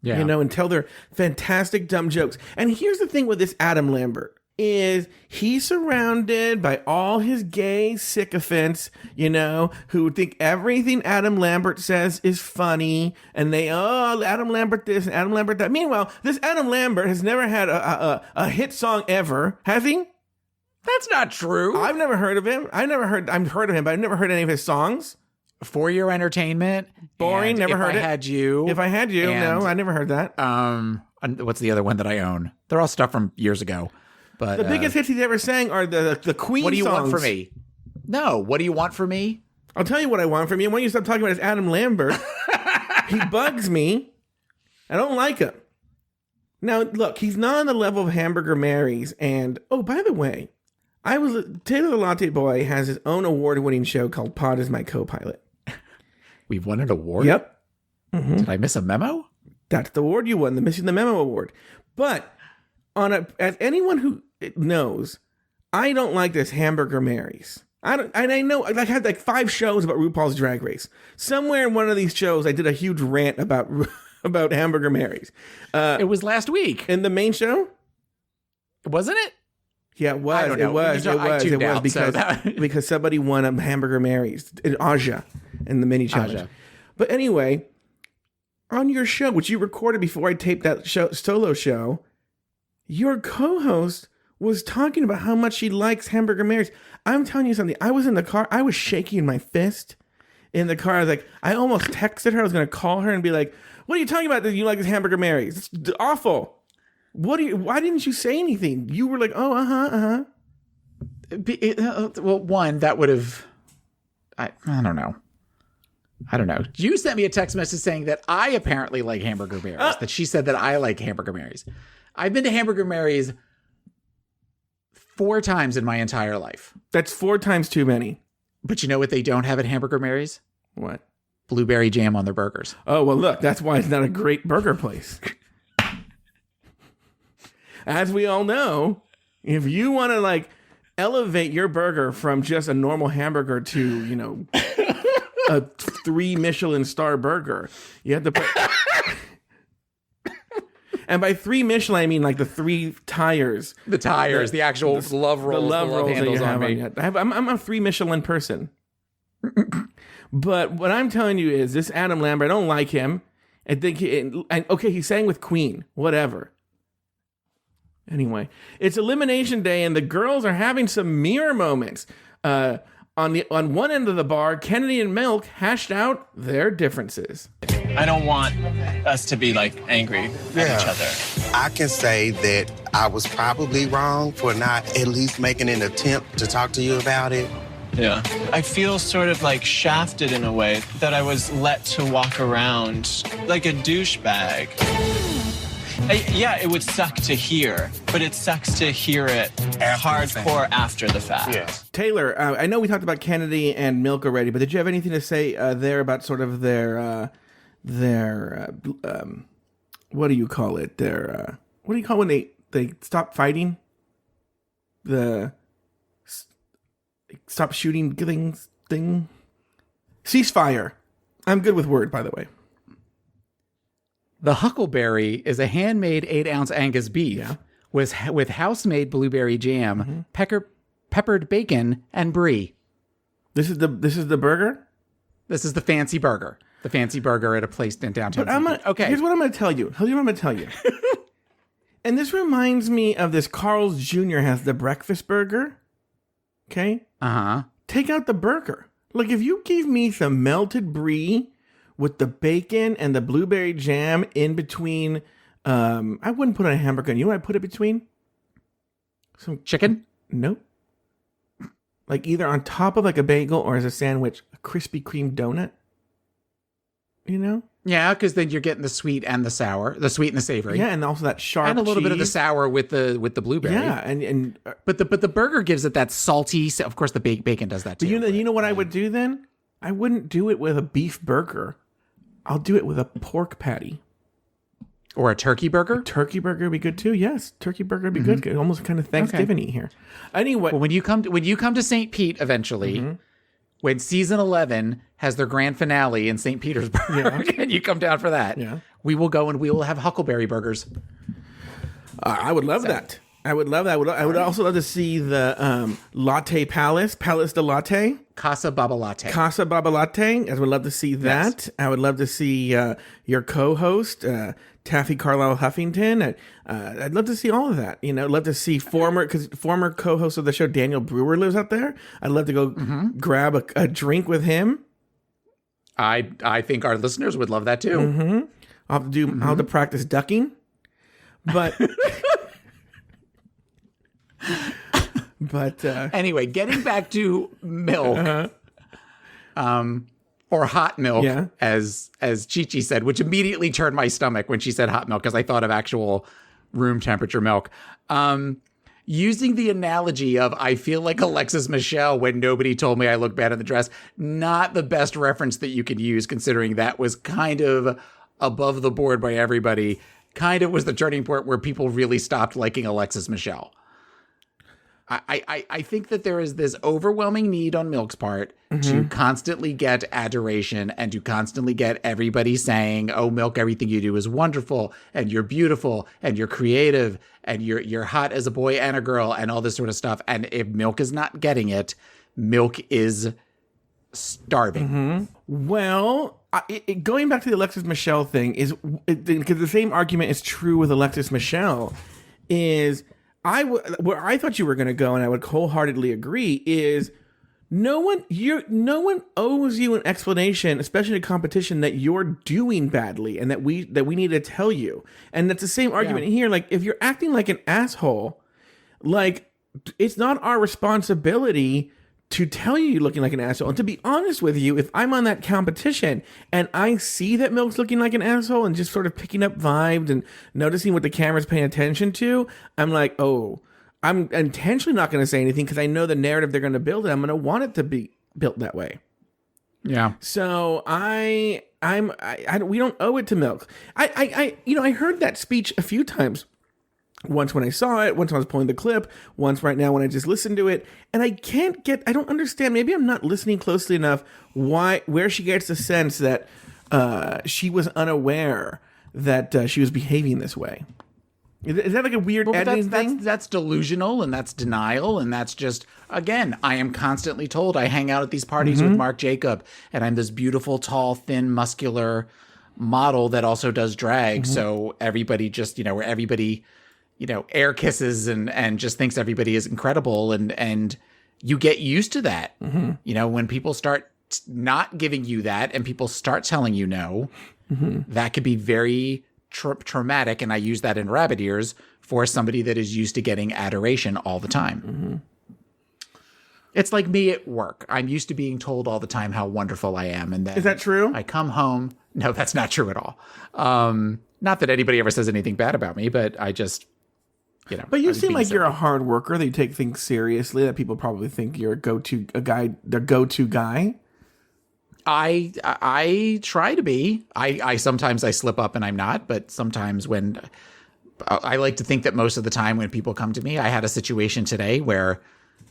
Yeah. And tell their fantastic dumb jokes. And here's the thing with this Adam Lambert is he's surrounded by all his gay sycophants, who think everything Adam Lambert says is funny, and they, Adam Lambert this and Adam Lambert that. Meanwhile, this Adam Lambert has never had a hit song ever, has he?
That's not true.
I've never heard of him. I've heard of him, but I've never heard any of his songs.
For Your Entertainment.
Boring, never heard it.
If I Had You.
If I Had You, no, I never heard that.
What's the other one that I own? They're all stuff from years ago. But
the biggest hits he's ever sang are the Queen songs.
What do you want from me? No, what do you want from me?
I'll tell you what I want from you. And when you stop talking about his Adam Lambert, he bugs me. I don't like him. Now, look, he's not on the level of Hamburger Mary's. And, by the way, Taylor the Latte Boy has his own award-winning show called Pod is My Co-Pilot.
We've won an award?
Yep. Mm-hmm.
Did I miss a memo?
That's the award you won, the Missing the Memo Award. But as anyone who knows, I don't like this Hamburger Mary's. I know I had like 5 shows about RuPaul's Drag Race. Somewhere in one of these shows, I did a huge rant about Hamburger Mary's.
It was last week
in the main show,
wasn't it?
Yeah, it was. It was because somebody won a Hamburger Mary's in Aja in the mini challenge.
Aja.
But anyway, on your show, which you recorded before I taped that solo show, your co-host was talking about how much she likes Hamburger Mary's. I'm telling you something. I was in the car. I was shaking my fist in the car. I was like, I almost texted her. I was going to call her and be like, what are you talking about that you like this Hamburger Mary's? It's awful. Why didn't you say anything? You were like, oh,
Well, one, that would have, I don't know. You sent me a text message saying that I apparently like Hamburger Mary's, that she said that I like Hamburger Mary's. I've been to Hamburger Mary's 4 times in my entire life.
That's 4 times too many.
But you know what they don't have at Hamburger Mary's?
What?
Blueberry jam on their burgers.
Oh, well, look, that's why it's not a great burger place. As we all know, if you want to elevate your burger from just a normal hamburger to, a 3 Michelin star burger, you have to put... And by 3 Michelin, I mean like the 3 tires.
The tires, the actual love rolls.
The love rolls
handles
that you have on me. I'm a 3 Michelin person. But what I'm telling you is this Adam Lambert, I don't like him. I think, he sang with Queen, whatever. Anyway, it's Elimination Day, and the girls are having some mirror moments. On one end of the bar, Kennedy and Milk hashed out their differences.
I don't want us to be angry at each other.
I can say that I was probably wrong for not at least making an attempt to talk to you about it.
Yeah. I feel sort of shafted in a way, that I was let to walk around like a douchebag. It would suck to hear, but it sucks to hear it hardcore after the fact. Yeah.
Taylor, I know we talked about Kennedy and Milk already, but did you have anything to say there about sort of their what do you call it? What do you call when they stop fighting? Stop shooting thing. Ceasefire. I'm good with word, by the way.
The Huckleberry is a handmade 8-ounce Angus beef with house-made blueberry jam, peppered bacon, and brie.
This is the burger?
This is the fancy burger. The fancy burger at a place in downtown.
Okay. Here's what I'm going to tell you. And this reminds me of this Carl's Jr. has the breakfast burger. Okay?
Uh-huh.
Take out the burger. Like, if you gave me some melted brie with the bacon and the blueberry jam in between, I wouldn't put on a hamburger. You know what I put it between? Some
chicken?
Nope. Like either on top of like a bagel or as a sandwich, a Krispy Kreme donut. You know?
Yeah, because then you're getting the sweet and the sour, the sweet and the savory.
Yeah, and also that sharp
and a little
cheese.
bit of the sour with the blueberry.
Yeah, and
but the burger gives it that salty. Of course, the bacon does that too.
You know what I would do then? I wouldn't do it with a beef burger. I'll do it with a pork patty.
Or a turkey burger?
A turkey burger would be good too. Yes, turkey burger would be good. Almost kind of Thanksgiving-y here. Anyway,
well, when you come to St. Pete eventually, when season 11 has their grand finale in St. Petersburg, and you come down for that, we will go and we will have Huckleberry burgers.
I would love that. I would love that. I would also love to see the Latte Palace de Latte.
Casa Baba Latte.
Casa Baba Latte. I would love to see that. Yes. I would love to see your co-host, Taffy Carlisle Huffington. I'd love to see all of that. You know, I'd love to see former co-host of the show, Daniel Brewer, lives out there. I'd love to go grab a drink with him.
I think our listeners would love that too.
I'll have to practice ducking. But... But
anyway, getting back to milk, or hot milk, as Chi-Chi said, which immediately turned my stomach when she said hot milk because I thought of actual room temperature milk. Using the analogy of I feel like Alexis Michelle when nobody told me I look bad in the dress, not the best reference that you could use considering that was kind of above the board by everybody. Kind of was the turning point where people really stopped liking Alexis Michelle. I think that there is this overwhelming need on Milk's part to constantly get adoration and to constantly get everybody saying, oh, Milk, everything you do is wonderful and you're beautiful and you're creative and you're hot as a boy and a girl and all this sort of stuff. And if Milk is not getting it, Milk is starving.
Well, going back to the Alexis Michelle thing is because the same argument is true with Alexis Michelle is where I thought you were going to go, and I would wholeheartedly agree, is no one owes you an explanation, especially in a competition, that you're doing badly and that we need to tell you. And that's the same argument here. Like, if you're acting like an asshole, like, it's not our responsibility to tell you you're looking like an asshole. And to be honest with you, if I'm on that competition and I see that Milk's looking like an asshole and just sort of picking up vibes and noticing what the camera's paying attention to, I'm like, oh, I'm intentionally not going to say anything because I know the narrative they're going to build, and I'm going to want it to be built that way.
Yeah.
So we don't owe it to Milk. I heard that speech a few times. Once when I saw it, once when I was pulling the clip, once right now when I just listened to it, and I don't understand, maybe I'm not listening closely enough where she gets the sense that she was unaware that she was behaving this way. Is that like a weird editing thing?
That's delusional, and that's denial, and that's just, again, I am constantly told I hang out at these parties with Marc Jacob, and I'm this beautiful, tall, thin, muscular model that also does drag, so everybody just, where everybody... air kisses and just thinks everybody is incredible. And you get used to that. When people start not giving you that and people start telling you no, that could be very traumatic. And I use that in rabbit ears for somebody that is used to getting adoration all the time. It's like me at work. I'm used to being told all the time how wonderful I am. And then
is that true?
I come home. No, that's not true at all. Not that anybody ever says anything bad about me, but I just...
but you seem like you're a hard worker, that you take things seriously, that people probably think you're their go-to guy.
I try to be. I sometimes I slip up and I'm not, but sometimes when I like to think that most of the time when people come to me, I had a situation today where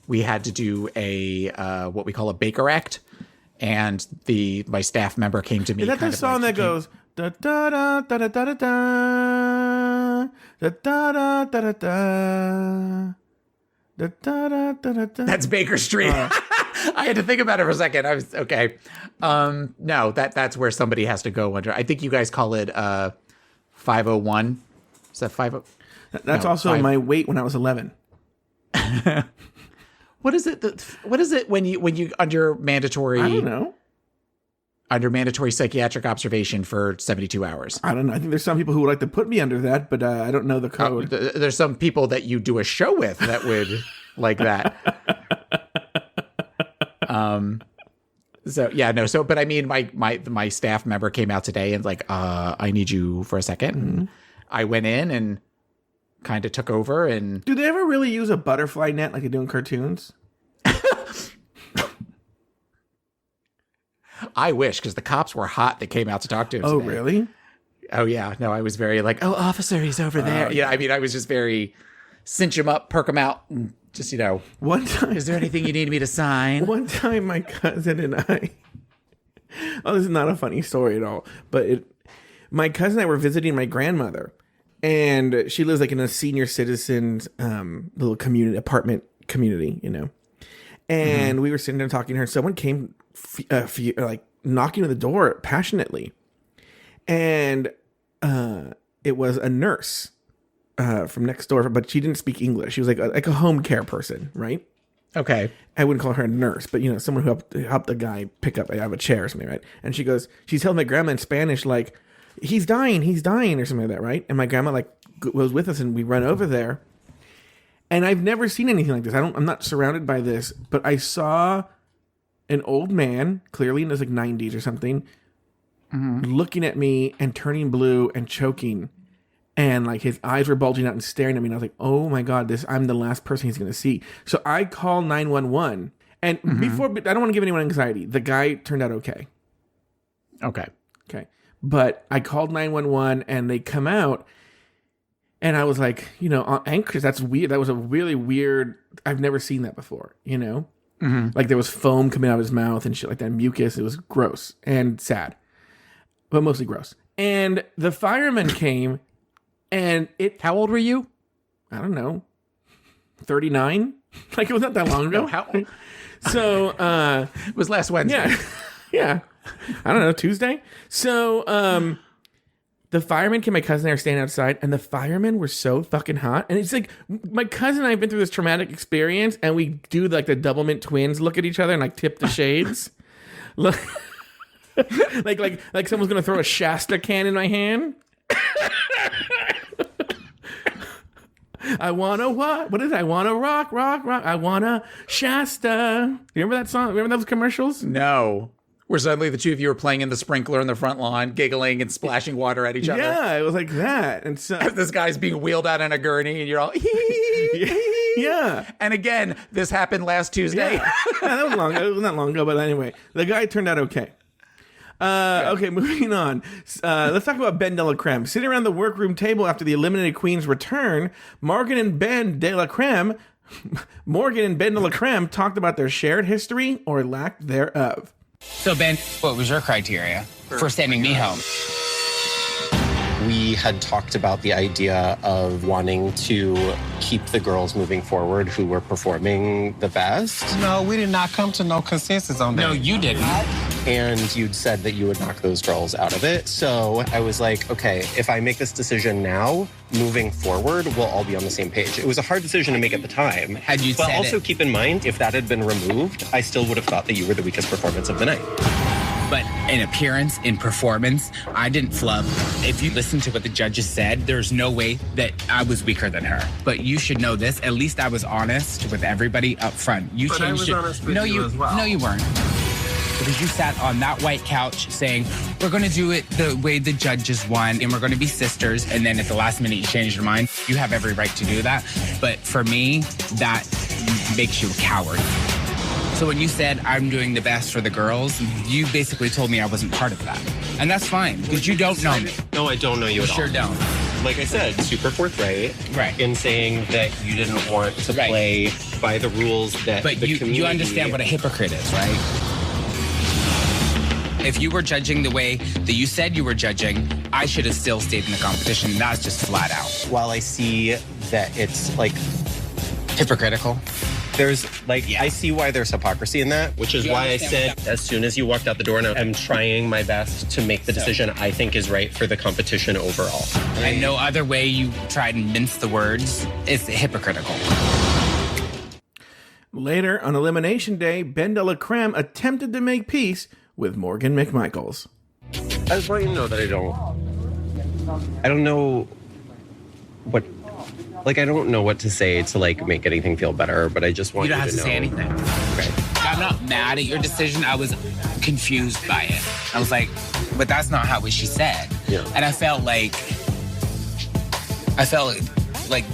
we had to do a what we call a Baker Act, and my staff member came to me.
Is that the song that goes da da da da da da da da da da da da?
That's Baker Street. I had to think about it for a second. I was okay. No, that's where somebody has to go under. I think you guys call it 501. Is that 50?
That's also my weight when I was 11.
What is it? What is it when you under mandatory?
I don't know.
Under mandatory psychiatric observation for 72 hours.
I don't know. I think there's some people who would like to put me under that, but I don't know the code.
There's some people that you do a show with that would like that. So yeah, no. So, but I mean, my staff member came out today and like, I need you for a second.
Mm-hmm.
And I went in and kind of took over. And
do they ever really use a butterfly net like they do in cartoons?
I wish, because the cops were hot that came out to talk to him.
Oh,
today.
really?
Oh, yeah. No, I was very like, oh, officer, he's over there. Yeah, I mean, I was just very cinch him up, perk him out, and just,
One time,
is there anything you need me to sign?
One time, my cousin and I, this is not a funny story at all, but my cousin and I were visiting my grandmother, and she lives like in a senior citizens little apartment community, and we were sitting there talking to her. Someone came like knocking on the door passionately, and it was a nurse from next door, but she didn't speak English. She was like a home care person, right?
Okay.
I wouldn't call her a nurse, but someone who helped the guy pick up out of a chair or something, right? And she's telling my grandma in Spanish like, he's dying or something like that, right? And my grandma like was with us, and we run over there, and I've never seen anything like this. I'm not surrounded by this, but I saw an old man, clearly in his like 90s or something, looking at me and turning blue and choking, and like his eyes were bulging out and staring at me. And I was like, "Oh my god, I'm the last person he's going to see." So I call 911, and before, I don't want to give anyone anxiety. The guy turned out okay. Okay. But I called 911, and they come out, and I was like, anxious. That's weird. That was a really weird. I've never seen that before. Like there was foam coming out of his mouth and shit like that, mucus. It was gross and sad, but mostly gross. And the fireman came, and
How old were you?
I don't know, 39. Like it was not that long ago.
No,
So
it was last Wednesday.
Yeah. I don't know, Tuesday. So the firemen came. My cousin and I were standing outside, and the firemen were so fucking hot. And it's like my cousin and I have been through this traumatic experience, and we do like the double mint twins look at each other and like tip the shades. Look, like someone's gonna throw a Shasta can in my hand. I wanna what? What is it? I wanna rock. I wanna Shasta. You remember that song? Remember those commercials?
No. Where suddenly the two of you are playing in the sprinkler in the front lawn, giggling and splashing water at each other.
Yeah, it was like that. And so
this guy's being wheeled out on a gurney, and you're all
yeah.
And again, this happened last Tuesday.
Yeah, that was long. It was not long ago, but anyway, the guy turned out okay. Okay, moving on. Let's talk about Ben de la Creme. Sitting around the workroom table after the eliminated queen's return, Morgan and Ben de la Creme talked about their shared history or lack thereof.
So, Ben, what was your criteria for sending me home?
We had talked about the idea of wanting to keep the girls moving forward who were performing the best.
No, we did not come to no consensus on that.
No, you didn't.
And you'd said that you would knock those girls out of it. So I was like, okay, if I make this decision now, moving forward, we'll all be on the same page. It was a hard decision to make at the time.
Had you
but
said
also
it.
Keep in mind, if that had been removed, I still would have thought that you were the weakest performance of the night.
But in appearance, in performance, I didn't flub. If you listen to what the judges said, there's no way that I was weaker than her. But you should know this. At least I was honest with everybody up front. You
But I was honest with you as well.
No, you weren't. Because you sat on that white couch saying, we're going to do it the way the judges want, and we're going to be sisters. And then at the last minute, you changed your mind. You have every right to do that. But for me, that makes you a coward. So when you said I'm doing the best for the girls, you basically told me I wasn't part of that. And that's fine, because you don't know me.
No, I don't know you at all.
Sure don't.
like I said, super forthright.
Right.
In saying that you didn't want to play by the rules that
But
the
you
community...
understand what a hypocrite is, right? If you were judging the way that you said you were judging, I should have still stayed in the competition. That's just flat out.
While I see that it's like
hypocritical,
there's like, I see why there's hypocrisy in that, which is why I said as soon as you walked out the door, and I'm trying my best to make the decision I think is right for the competition overall.
And no other way you tried and mince the words is hypocritical.
Later, on Elimination Day, Ben de la Creme attempted to make peace with Morgan McMichaels.
I just want you to know that I don't know what, like, I don't know what to say to, like, make anything feel better, but I just want you to know.
You don't have to say anything.
Okay.
I'm not mad at your decision. I was confused by it. I was like, but that's not how what she said.
Yeah.
And I felt like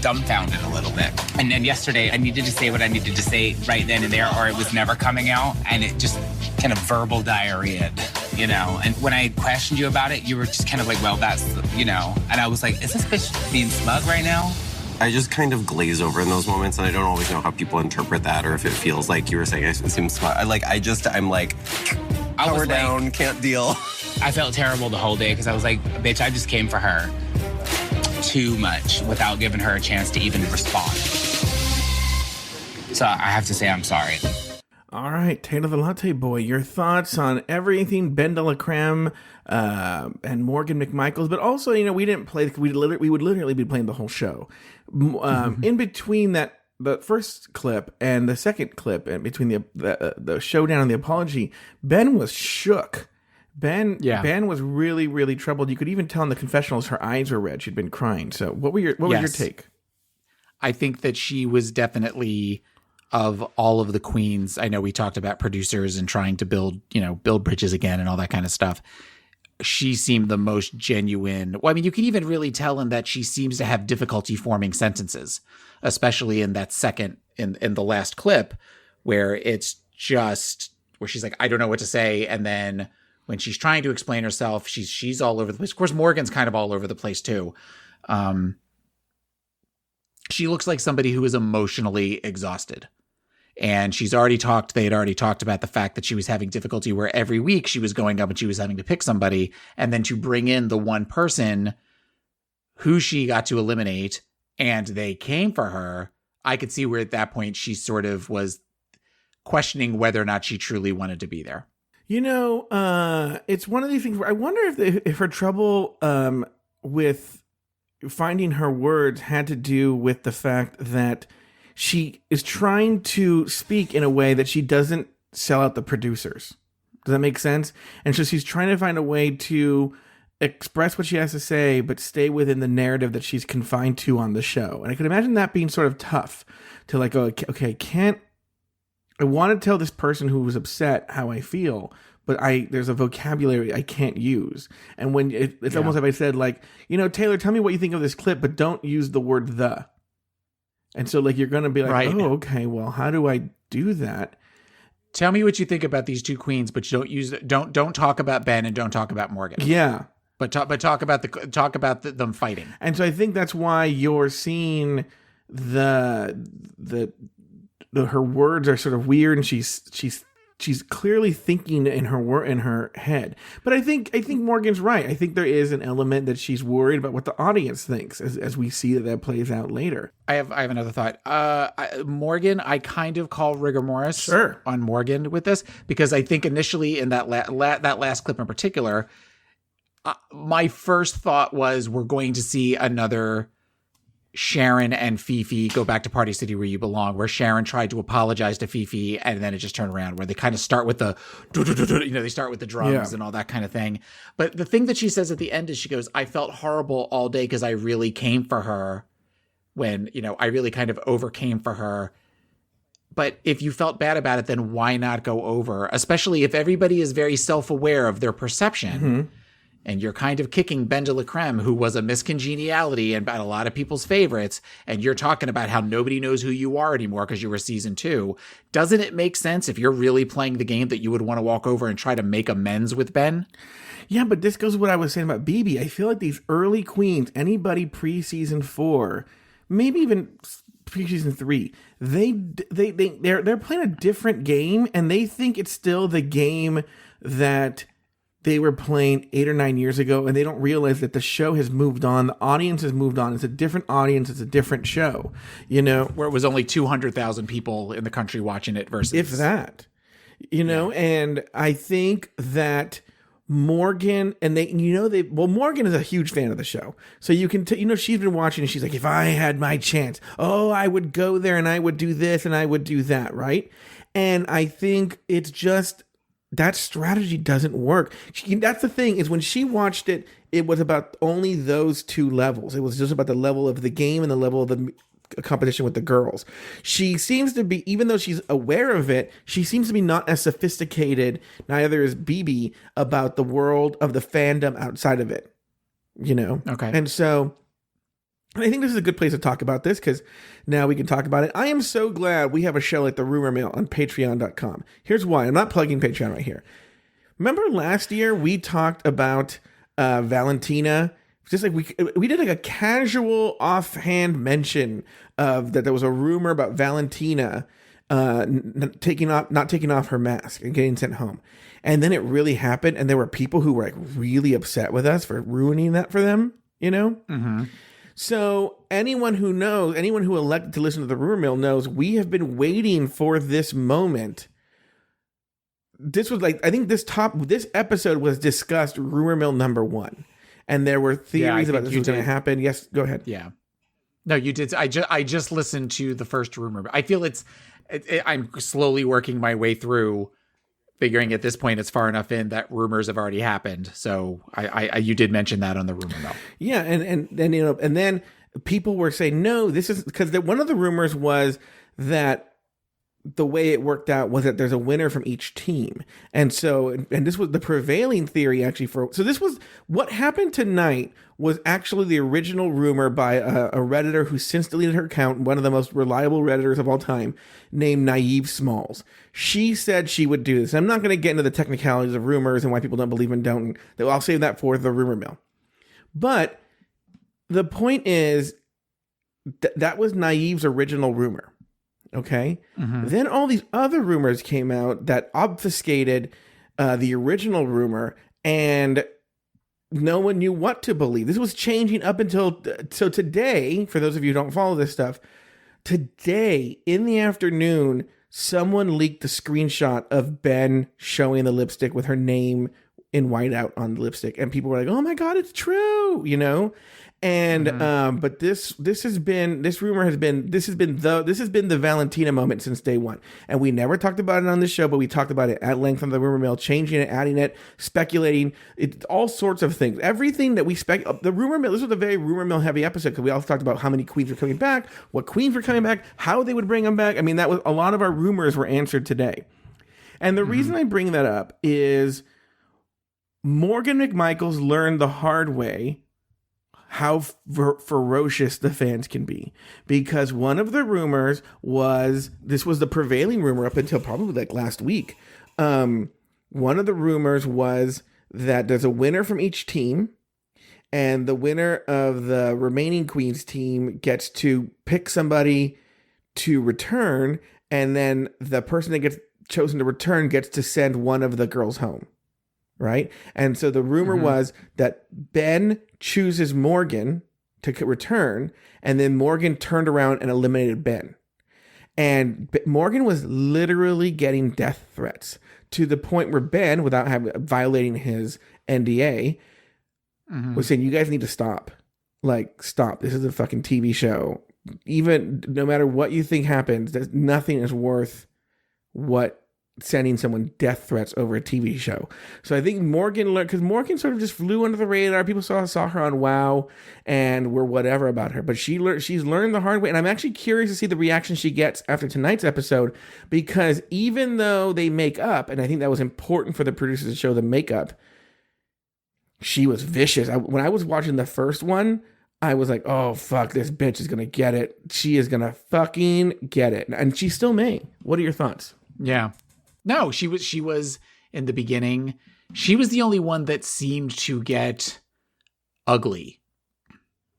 dumbfounded a little bit. And then yesterday, I needed to say what I needed to say right then and there, or it was never coming out. And it just kind of verbal diarrhea, you know? And when I questioned you about it, you were just kind of like, well, that's, you know. And I was like, is this bitch being smug right now?
I just kind of glaze over in those moments, and I don't always know how people interpret that, or if it feels like you were saying I seem smart. I'm like, power down, can't deal.
I felt terrible the whole day because I was like, bitch, I just came for her too much without giving her a chance to even respond. So I have to say I'm sorry.
All right, Taylor the Latte Boy, your thoughts on everything Ben de la Creme and Morgan McMichaels, but also, you know, we didn't play, we would literally be playing the whole show. In between the first clip and the second clip, and between the showdown and the apology, Ben was shook. Ben was really, really troubled. You could even tell in the confessionals her eyes were red. She'd been crying. So what was your take?
I think that she was definitely, of all of the queens, I know we talked about producers and trying to build bridges again and all that kind of stuff. She seemed the most genuine. Well, I mean, you can even really tell in that she seems to have difficulty forming sentences, especially in that second, in the last clip, where it's just, where she's like, I don't know what to say. And then when she's trying to explain herself, she's all over the place. Of course, Morgan's kind of all over the place too. She looks like somebody who is emotionally exhausted. And they had already talked about the fact that she was having difficulty where every week she was going up and she was having to pick somebody, and then to bring in the one person who she got to eliminate and they came for her. I could see where at that point she sort of was questioning whether or not she truly wanted to be there.
You know, it's one of these things where I wonder if her trouble with finding her words had to do with the fact that she is trying to speak in a way that she doesn't sell out the producers. Does that make sense? And so she's trying to find a way to express what she has to say, but stay within the narrative that she's confined to on the show. And I could imagine that being sort of tough to like, okay, I want to tell this person who was upset how I feel, but there's a vocabulary I can't use. And when it's almost like I said, like, you know, Taylor, tell me what you think of this clip, but don't use the word the. And so, like, you're going to be like, right. Oh, okay, well, how do I do that?
Tell me what you think about these two queens, but don't talk about Ben and don't talk about Morgan.
Yeah.
But talk about them fighting.
And so I think that's why you're seeing her words are sort of weird, and she's clearly thinking in her head. But I think Morgan's right. I think there is an element that she's worried about what the audience thinks as we see that plays out later.
I have another thought. Morgan, I kind of call rigor mortis on Morgan with this, because I think initially in that that last clip in particular, my first thought was we're going to see another Sharon and Fifi go back to Party City Where You Belong, where Sharon tried to apologize to Fifi and then it just turned around, where they kind of start with they start with the drums and all that kind of thing. But the thing that she says at the end is she goes, I felt horrible all day because I really came for her when, I really kind of overcame for her. But if you felt bad about it, then why not go over? Especially if everybody is very self-aware of their perception. Mm-hmm. and you're kind of kicking Ben de la Creme, who was a Miss Congeniality and a lot of people's favorites, and you're talking about how nobody knows who you are anymore because you were season 2, doesn't it make sense if you're really playing the game that you would want to walk over and try to make amends with Ben?
Yeah, but this goes to what I was saying about BB. I feel like these early queens, anybody pre-season 4, maybe even pre-season 3, they're playing a different game, and they think it's still the game that they were playing 8 or 9 years ago, and they don't realize that the show has moved on. The audience has moved on. It's a different audience. It's a different show, you know?
Where it was only 200,000 people in the country watching it versus...
If that, you know? And I think that Morgan, and Morgan is a huge fan of the show. So you can, she's been watching and she's like, if I had my chance, I would go there and I would do this and I would do that, right? And I think it's just, that strategy doesn't work. That's the thing, is when she watched it, it was about only those 2 levels. It was just about the level of the game and the level of the competition with the girls. She seems to be, even though she's aware of it, she seems to be not as sophisticated, neither is BB, about the world of the fandom outside of it, you know?
Okay.
And so I think this is a good place to talk about this, because now we can talk about it. I am so glad we have a show like The Rumor Mill on patreon.com. Here's why. I'm not plugging Patreon right here. Remember last year we talked about Valentina? Just like we did like a casual offhand mention of that there was a rumor about Valentina not taking off her mask and getting sent home. And then it really happened, and there were people who were like really upset with us for ruining that for them, you know?
Mm-hmm.
So anyone who elected to listen to the Rumor Mill knows we have been waiting for this moment. This was like, I think this episode was discussed Rumor Mill number 1. And there were theories about this was going to happen. Yes, go ahead.
Yeah. No, you did. I just listened to the first rumor. I feel I'm slowly working my way through, figuring at this point it's far enough in that rumors have already happened. So you did mention that on the Rumor Mill.
Yeah, and then people were saying, no, this is because one of the rumors was that the way it worked out was that there's a winner from each team. And so, and this was the prevailing theory actually so this was what happened tonight was actually the original rumor by a Redditor who since deleted her account, one of the most reliable Redditors of all time, named Naive Smalls. She said she would do this. I'm not going to get into the technicalities of rumors and why people don't believe and don't. I'll save that for the Rumor Mill. But the point is that was Naive's original rumor. Okay. Mm-hmm. Then all these other rumors came out that obfuscated the original rumor, and no one knew what to believe. This was changing up until so today. For those of you who don't follow this stuff, today in the afternoon, someone leaked the screenshot of Ben showing the lipstick with her name in whiteout on the lipstick, and people were like, "Oh my god, it's true!" You know. And but this has been the Valentina moment since day one, and we never talked about it on this show, but we talked about it at length on the Rumor Mill, changing it, adding it, speculating, all sorts of things, everything that we the Rumor Mill. This was a very Rumor Mill heavy episode because we also talked about how many queens were coming back, what queens were coming back, how they would bring them back. I mean, that was a lot of our rumors were answered today, and the reason I bring that up is Morgan McMichaels learned the hard way how ferocious the fans can be, because one of the rumors was, this was the prevailing rumor up until probably like last week. One of the rumors was that there's a winner from each team, and the winner of the remaining queens team gets to pick somebody to return, and then the person that gets chosen to return gets to send one of the girls home. Right. And so the rumor was that Ben chooses Morgan to return, and then Morgan turned around and eliminated Ben. And Morgan was literally getting death threats to the point where Ben, without violating his NDA, was saying, "You guys need to stop. Like, stop. This is a fucking TV show. Even no matter what you think happens, nothing is worth what sending someone death threats over a TV show." So I think Morgan learned, because Morgan sort of just flew under the radar. People saw her on WoW and were whatever about her, but she's learned the hard way. And I'm actually curious to see the reaction she gets after tonight's episode, because even though they make up, and I think that was important for the producers to show the makeup, she was vicious. When I was watching the first one, I was like, oh, fuck, this bitch is going to get it. She is going to fucking get it. And she still may. What are your thoughts?
Yeah. No, she was in the beginning. She was the only one that seemed to get ugly.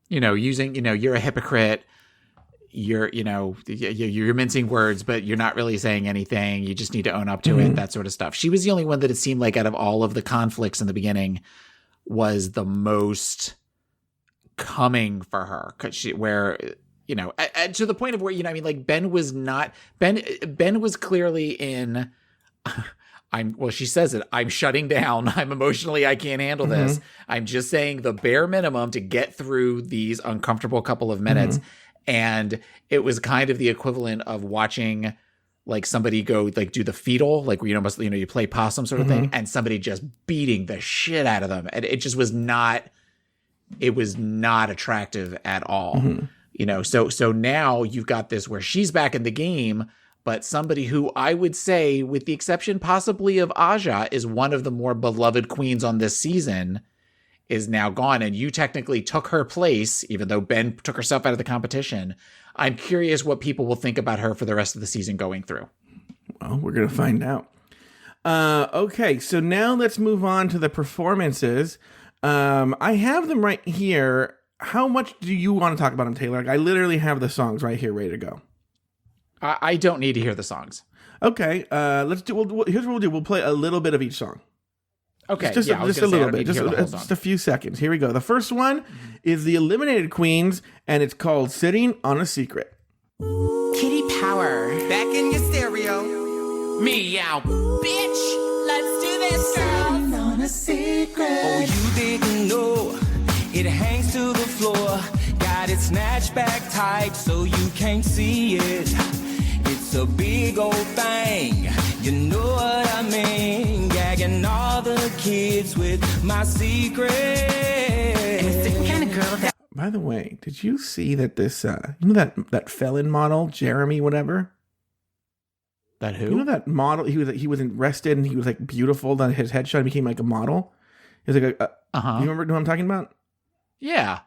Using, you're a hypocrite. You're mincing words, but you're not really saying anything. You just need to own up to it, that sort of stuff. She was the only one that it seemed like out of all of the conflicts in the beginning was the most coming for her. To the point of where, Ben was not, Ben was clearly in, she says it, I'm shutting down. I'm emotionally, I can't handle this. I'm just saying the bare minimum to get through these uncomfortable couple of minutes. And it was kind of the equivalent of watching like somebody go like do the fetal, like where you play possum sort of thing, and somebody just beating the shit out of them. And it just was not attractive at all. So now you've got this where she's back in the game, but somebody who I would say, with the exception possibly of Aja, is one of the more beloved queens on this season, is now gone. And you technically took her place, even though Ben took herself out of the competition. I'm curious what people will think about her for the rest of the season going through.
Well, we're going to find out. Okay, so now let's move on to the performances. I have them right here. How much do you want to talk about them, Taylor? I literally have the songs right here ready to go.
I don't need to hear the songs.
Okay, let's do. Here's what we'll do. We'll play a little bit of each song.
Okay,
just a little bit, just a few seconds. Here we go. The first one is the Eliminated Queens, and it's called "Sitting on a Secret."
Kitty power, back in your stereo. Meow, bitch. Let's do this, girl. Sitting on a secret.
Oh, you didn't know it hangs to the floor. Got it snatched back tight so you can't see it. It's a big old thing, you know what I mean. Gagging all the kids with my secret.
And it's the kind of girl that...
By the way, did you see that this, that felon model, Jeremy, whatever?
That who?
You know that model, he was arrested and he was like beautiful, then his headshot became like a model? He was like you remember who I'm talking about?
Yeah.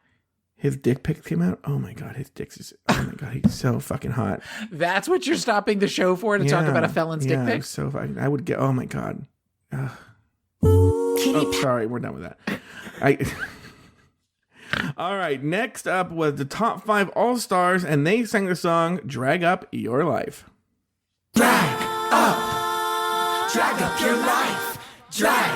His dick pic came out. Oh my god, his dick's just, oh my god, he's so fucking hot.
That's what you're stopping the show for, to talk about a felon's dick pic?
So fucking, I would get, oh my god. Sorry, we're done with that. All right, next up was the top 5 All-Stars, and they sang the song "Drag Up Your Life."
Drag up your life, drag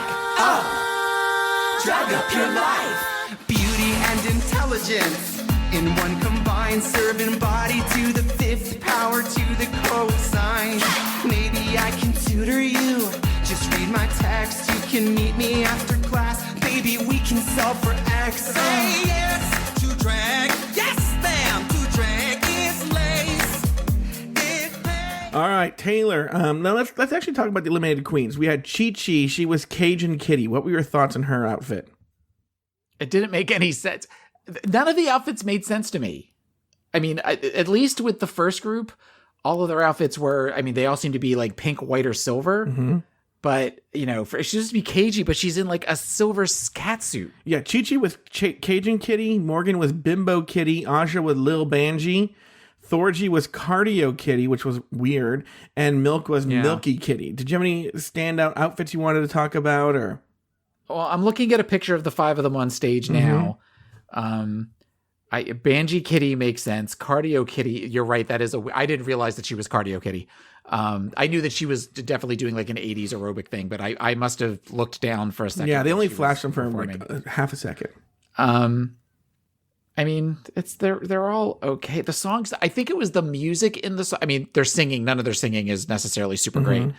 up your life. Beauty and intelligence in one combined, serving body to the 5th power to the cosine. Maybe I can tutor you, just read my text. You can meet me after class, baby, we can solve for X. Say yes to drag, yes ma'am, to drag is lace.
All right, Taylor. Now let's actually talk about the Eliminated Queens. We had Chi Chi. She was Cajun Kitty. What were your thoughts on her outfit?
It didn't make any sense. None of the outfits made sense to me. I mean, at least with the first group, all of their outfits were, I mean, they all seem to be like pink, white, or silver. But, she's supposed to be cagey, but she's in like a silver cat suit.
Yeah, Chi Chi was Cajun Kitty. Morgan was Bimbo Kitty. Aja was Lil Banji. Thorgy was Cardio Kitty, which was weird. And Milk was Milky Kitty. Did you have any standout outfits you wanted to talk about, or?
Well, I'm looking at a picture of the 5 of them on stage now. Banji Kitty makes sense. Cardio Kitty, you're right. That is I didn't realize that she was Cardio Kitty. I knew that she was definitely doing like an 80s aerobic thing, but I must have looked down for a second.
Yeah, they only flashed them for like half a second.
I mean, they're all okay. The songs, I think it was the music in the song. I mean, they're singing. None of their singing is necessarily super great.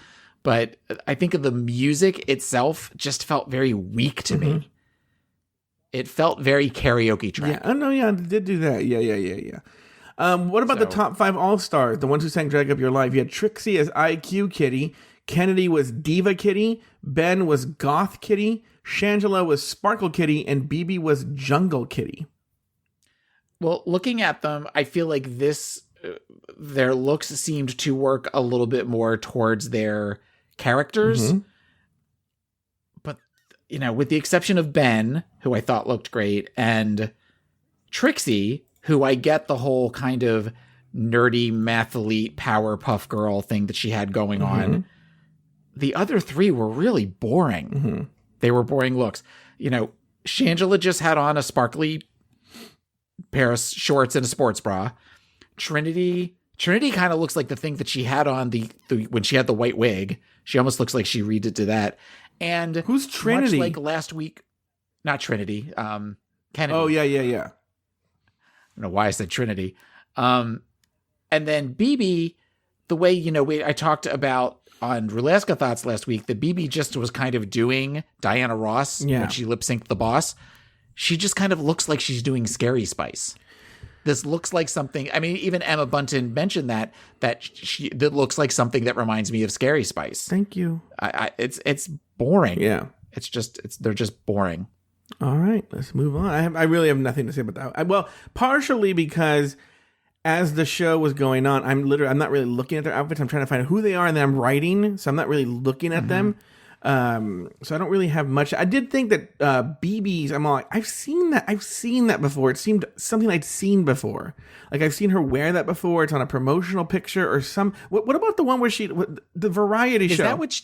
But I think of the music itself just felt very weak to me. It felt very karaoke track.
Yeah, oh no, yeah, they did do that. Yeah. What about the top 5 All-Stars? The ones who sang "Drag Up Your Life"? You had Trixie as IQ Kitty, Kennedy was Diva Kitty, Ben was Goth Kitty, Shangela was Sparkle Kitty, and BB was Jungle Kitty.
Well, looking at them, I feel like their looks seemed to work a little bit more towards their characters. But with the exception of Ben, who I thought looked great, and Trixie, who I get the whole kind of nerdy mathlete Powerpuff Girl thing that she had going on, the other three were really boring. They were boring looks. Shangela just had on a sparkly pair of shorts and a sports bra. Trinity kind of looks like the thing that she had on the when she had the white wig. She almost looks like she redid to that. And
who's Trinity?
Much like last week, not Trinity. Kennedy.
Oh yeah.
I don't know why I said Trinity. And then BB, the way I talked about on Rulaska Thoughts last week, that BB just was kind of doing Diana Ross when she lip synced The Boss. She just kind of looks like she's doing Scary Spice. This looks like something. I mean, even Emma Bunton mentioned that looks like something that reminds me of Scary Spice.
Thank you.
It's boring.
Yeah.
They're just boring.
All right, let's move on. I really have nothing to say about that. Well, partially because as the show was going on, I'm not really looking at their outfits. I'm trying to find out who they are, and then I'm writing, so I'm not really looking at them. So I don't really have much. I did think that BB's, I'm all like, I've seen that before. It seemed something I'd seen before. Like I've seen her wear that before. It's on a promotional picture or some. What about the one where the variety show?
Is that what?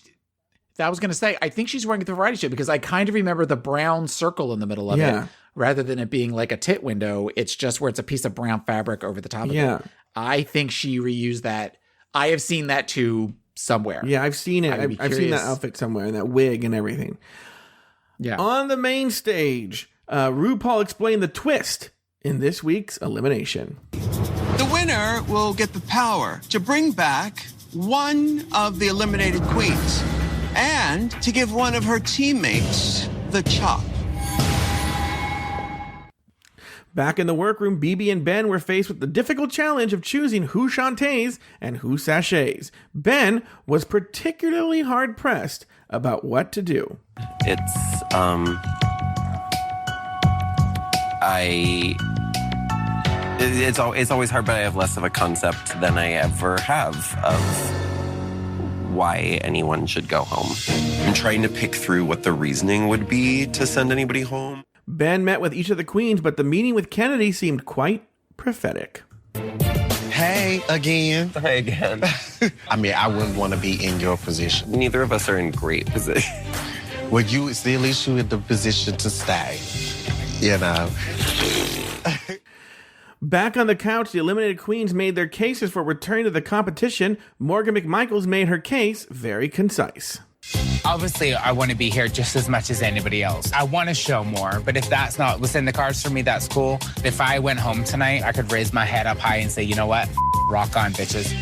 I was going to say, I think she's wearing the variety show because I kind of remember the brown circle in the middle of it. Rather than it being like a tit window, it's just where it's a piece of brown fabric over the top of it. I think she reused that. I have seen that too somewhere.
Yeah, I've seen it. I've seen that outfit somewhere and that wig and everything.
Yeah.
On the main stage, RuPaul explained the twist in this week's elimination.
The winner will get the power to bring back one of the eliminated queens and to give one of her teammates the chop.
Back in the workroom, BB and Ben were faced with the difficult challenge of choosing who shantays and who sachets. Ben was particularly hard-pressed about what to do.
It's always hard, but I have less of a concept than I ever have of why anyone should go home.
I'm trying to pick through what the reasoning would be to send anybody home.
Ben met with each of the queens, but the meeting with Kennedy seemed quite prophetic.
Hey, again.
Hi again.
I mean, I wouldn't want to be in your position.
Neither of us are in great position.
Well, at least you in the position to stay,
Back on the couch, the eliminated queens made their cases for return to the competition. Morgan McMichaels made her case very concise.
Obviously, I want to be here just as much as anybody else. I want to show more, but if that's not what's in the cards for me, that's cool. If I went home tonight, I could raise my head up high and say, you know what? Rock on, bitches.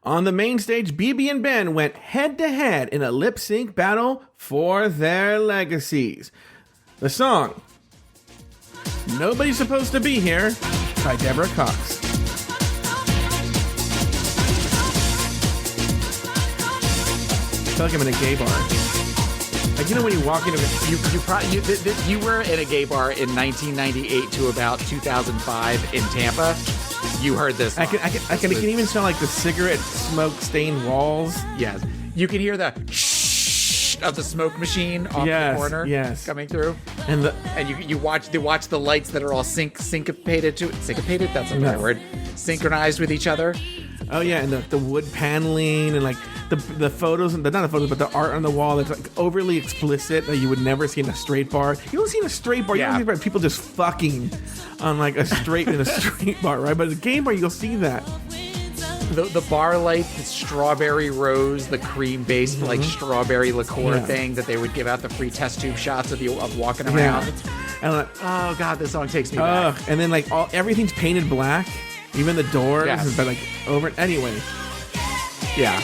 On the main stage, BB and Ben went head-to-head in a lip-sync battle for their legacies. The song, Nobody's Supposed to Be Here, by Deborah Cox. I feel like I'm in a gay bar. Like, when you walk into
you were in a gay bar in 1998 to about 2005 in Tampa. You heard this song.
I can even smell like the cigarette smoke stained walls.
Yes. You can hear the shh of the smoke machine off the corner coming through. And you watch the lights that are all syncopated to it. Syncopated? That's a better word. Synchronized with each other.
Oh yeah, and the wood paneling and like the photos, not the photos, but the art on the wall that's like overly explicit that you would never see in a straight bar. You don't see in a straight bar. You don't see people just fucking on like in a straight bar, right? But at a gay bar, you'll see that.
The bar light, the strawberry rose, the cream based like strawberry liqueur thing that they would give out the free test tube shots of walking around.
And like,
oh god, this song takes me back.
And then like everything's painted black. Even the doors, but like over anyway.
Yeah.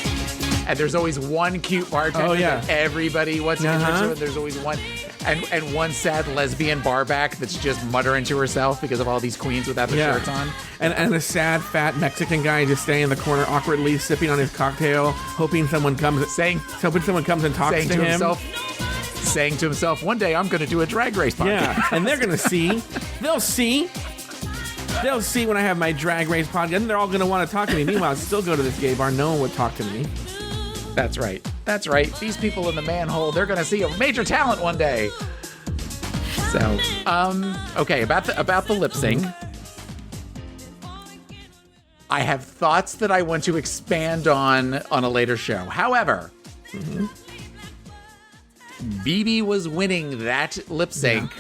And there's always one cute bartender that everybody wants to get to. There's always one and one sad lesbian barback that's just muttering to herself because of all these queens without their shirts on.
And a sad fat Mexican guy just staying in the corner awkwardly sipping on his cocktail, hoping someone comes and talks to him.
Saying to himself, one day I'm gonna do a drag race podcast.
Yeah. And they're gonna see. They'll see when I have my drag race podcast, and they're all going to want to talk to me. Meanwhile, I'd still go to this gay bar. No one would talk to me.
That's right. That's right. These people in the manhole, they're going to see a major talent one day. So, okay, about the lip sync. I have thoughts that I want to expand on a later show. However, BB was winning that lip sync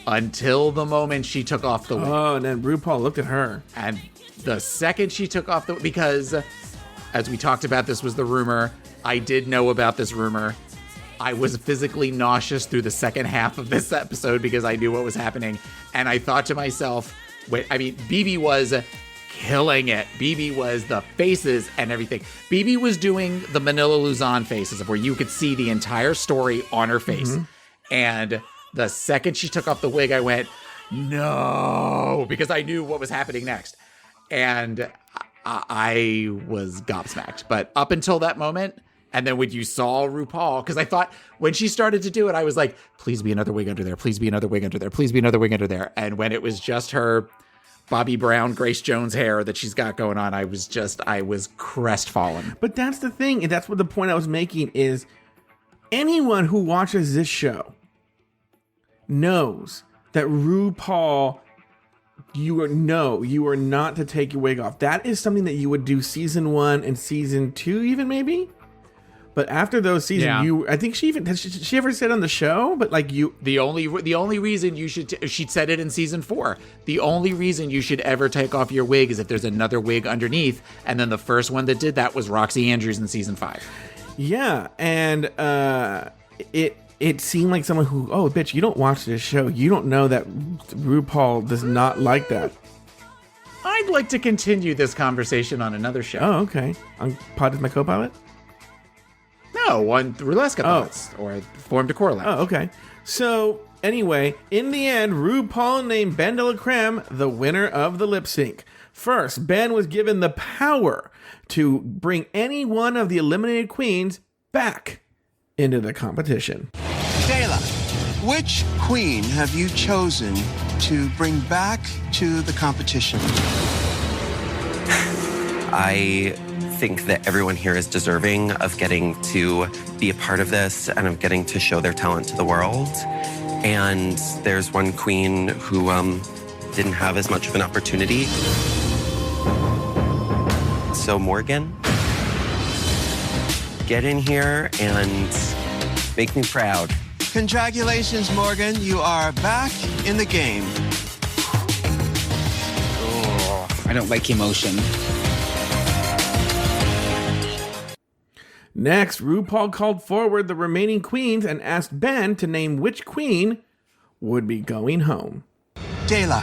until the moment she took off the wig.
Oh, and then RuPaul looked at her.
And the second she took off the... Because, as we talked about, this was the rumor. I did know about this rumor. I was physically nauseous through the second half of this episode because I knew what was happening. And I thought to myself, BB was killing it. BB was the faces and everything. BB was doing the Manila Luzon faces of where you could see the entire story on her face. And the second she took off the wig, I went, no, because I knew what was happening next. And I was gobsmacked. But up until that moment, and then when you saw RuPaul, because I thought when she started to do it, I was like, please be another wig under there. Please be another wig under there. Please be another wig under there. And when it was just her Bobby Brown, Grace Jones hair that she's got going on, I was crestfallen.
But that's the thing. And that's what the point I was making is anyone who watches this knows that RuPaul, you are not to take your wig off. That is something that you would do season 1 and season 2 even maybe. But after those seasons, I think she ever said on the show, but like you,
the only reason you should, she said it in season 4. The only reason you should ever take off your wig is if there's another wig underneath. And then the first one that did that was Roxy Andrews in season 5.
Yeah. And, it seemed like someone who, oh, bitch, you don't watch this show. You don't know that RuPaul does not like that.
I'd like to continue this conversation on another show.
Oh, okay. On Pod is my co-pilot?
No, on Burlesque Thoughts or Form Decor Lounge.
Oh, okay. So, anyway, in the end, RuPaul named Ben de la Creme the winner of the lip sync. First, Ben was given the power to bring any one of the eliminated queens back into the competition.
Dela, which queen have you chosen to bring back to the competition?
I think that everyone here is deserving of getting to be a part of this and of getting to show their talent to the world. And there's one queen who didn't have as much of an opportunity. So Morgan, get in here and make me proud.
Congratulations, Morgan. You are back in the game.
Oh, I don't like emotion.
Next, RuPaul called forward the remaining queens and asked Ben to name which queen would be going home.
Dela,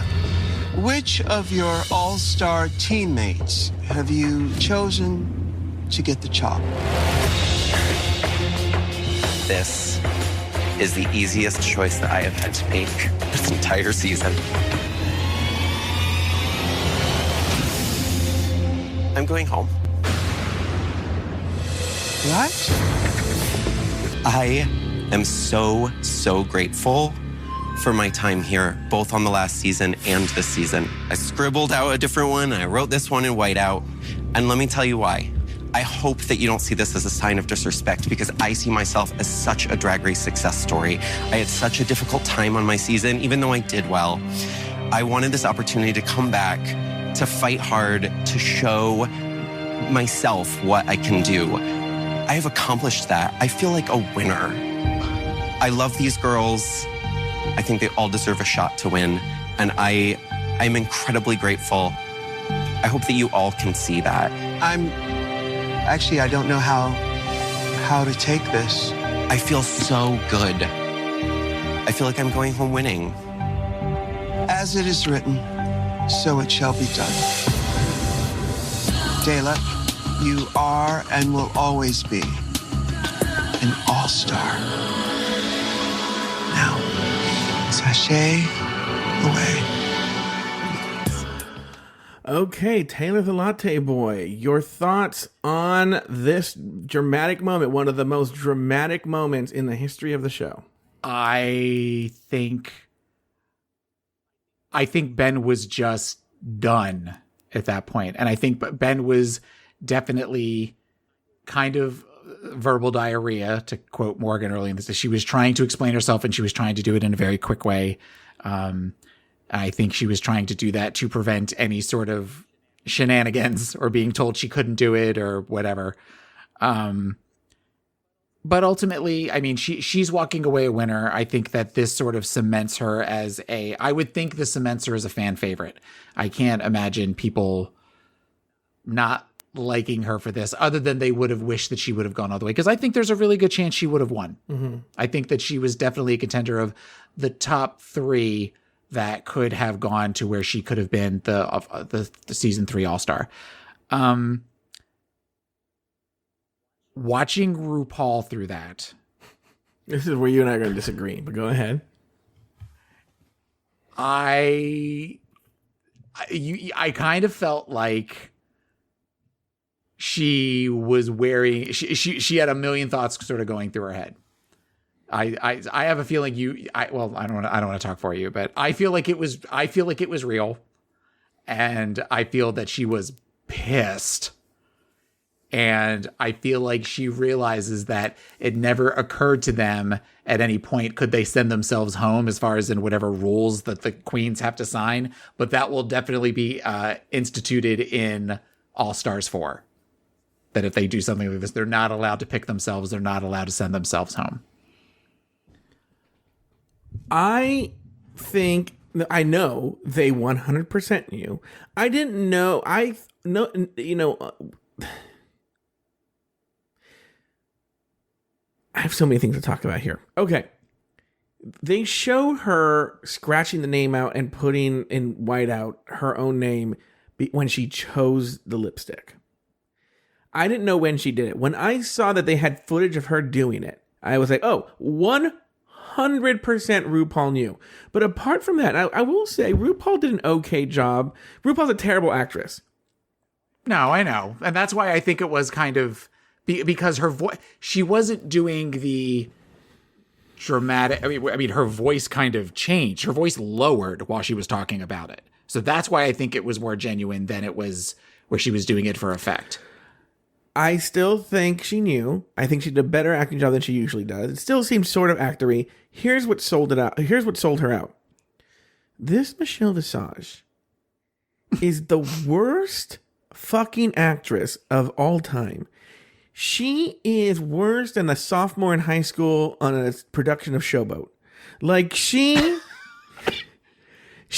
which of your all-star teammates have you chosen to get the chop?
This is the easiest choice that I have had to make this entire season. I'm going home.
What?
I am so grateful for my time here, both on the last season and this season. I scribbled out a different one, I wrote this one in whiteout, and let me tell you why. I hope that you don't see this as a sign of disrespect because I see myself as such a Drag Race success story. I had such a difficult time on my season, even though I did well. I wanted this opportunity to come back, to fight hard, to show myself what I can do. I have accomplished that. I feel like a winner. I love these girls. I think they all deserve a shot to win. And I'm incredibly grateful. I hope that you all can see that.
Actually, I don't know how to take this.
I feel so good. I feel like I'm going home winning.
As it is written, so it shall be done. Dela, you are and will always be an all-star. Now, sashay away.
Okay, Taylor the Latte Boy, your thoughts on this dramatic moment, one of the most dramatic moments in the history of the show.
I think Ben was just done at that point. And I think Ben was definitely kind of verbal diarrhea, to quote Morgan earlier in this. She was trying to explain herself, and she was trying to do it in a very quick way. I think she was trying to do that to prevent any sort of shenanigans or being told she couldn't do it or whatever. But ultimately, I mean, she's walking away a winner. I think that this sort of cements her as I would think this cements her as a fan favorite. I can't imagine people not liking her for this, other than they would have wished that she would have gone all the way. Because I think there's a really good chance she would have won.
Mm-hmm.
I think that she was definitely a contender of the top 3 that could have gone to where she could have been the season 3 All-Star. Watching RuPaul through that.
This is where you and I are going to disagree, but go ahead.
I kind of felt like she was wearing, she had a million thoughts sort of going through her head. I have a feeling I don't want to talk for you, but I feel like it was real. And I feel that she was pissed. And I feel like she realizes that it never occurred to them at any point could they send themselves home as far as in whatever rules that the queens have to sign. But that will definitely be instituted in All Stars 4. That if they do something like this, they're not allowed to pick themselves. They're not allowed to send themselves home.
I think, I know they 100% knew. I didn't know. I know, I have so many things to talk about here. Okay. They show her scratching the name out and putting in whiteout her own name when she chose the lipstick. I didn't know when she did it. When I saw that they had footage of her doing it, I was like, oh, 100% RuPaul knew. But apart from that, I will say RuPaul did an okay job. RuPaul's a terrible actress.
No, I know. And that's why I think it was kind of... because her voice, she wasn't doing the dramatic. I mean, her voice kind of changed. Her voice lowered while she was talking about it. So that's why I think it was more genuine than it was where she was doing it for effect.
I still think she knew. I think she did a better acting job than she usually does. It still seems sort of actory. Here's what sold it out. Here's what sold her out. This Michelle Visage is the worst fucking actress of all time. She is worse than a sophomore in high school on a production of Showboat. Like she's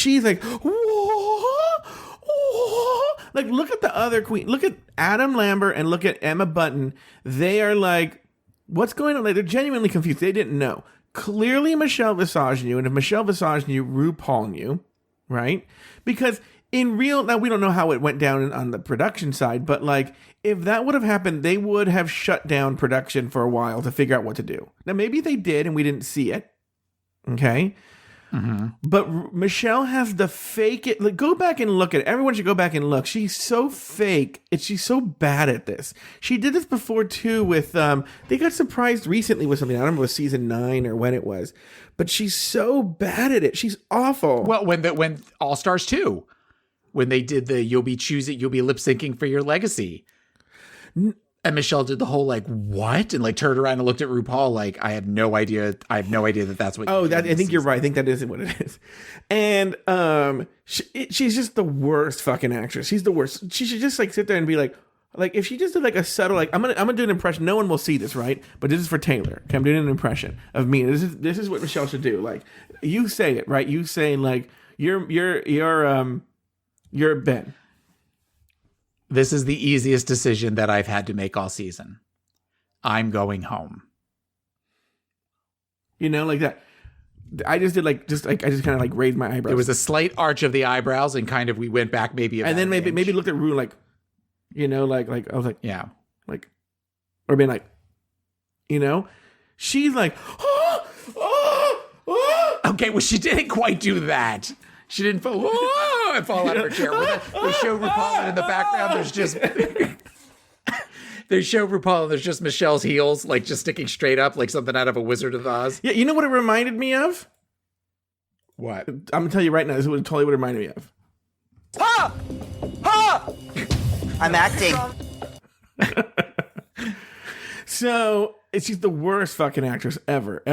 like, whoa, whoa. Like look at the other queen. Look at Adam Lambert and look at Emma Button. They are like, what's going on? Like they're genuinely confused. They didn't know. Clearly Michelle Visage knew, and if Michelle Visage knew, RuPaul knew, right? Because in real, now we don't know how it went down on the production side, but like if that would have happened, they would have shut down production for a while to figure out what to do. Now maybe they did and we didn't see it. Okay. Mm-hmm. But Michelle has the fake it. Like, go back and look at it. Everyone should go back and look. She's so fake. She's so bad at this. She did this before too with, they got surprised recently with something. I don't remember, it was season 9 or when it was, but she's so bad at it. She's awful.
Well, when All Stars 2, when they did the you'll be lip syncing for your legacy. And Michelle did the whole like, what? And like turned around and looked at RuPaul like, I have no idea that that's what.
Oh, I think you're right. I think that isn't what it is. And she's just the worst fucking actress. She's the worst. She should just like sit there and be like if she just did like a subtle like I'm gonna do an impression. No one will see this, right? But this is for Taylor. Okay, I'm doing an impression of me. This is what Michelle should do. Like you say it, right? You say like you're Ben.
This is the easiest decision that I've had to make all season. I'm going home.
You know, like that. I just did I just kind of like raised my eyebrows.
It was a slight arch of the eyebrows, and kind of we went back maybe.
And then maybe looked at Ru like, you know, like I was like,
yeah,
like, or being like, you know, she's like,
okay, well she didn't quite do that. She didn't fall out of her chair. They show RuPaul and in the background. There's just they show RuPaul and there's just Michelle's heels, like just sticking straight up, like something out of a Wizard of Oz.
Yeah, you know what it reminded me of?
What?
I'm gonna tell you right now. This is what it totally would remind me of.
Ha! Ha! I'm acting.
So she's the worst fucking actress ever.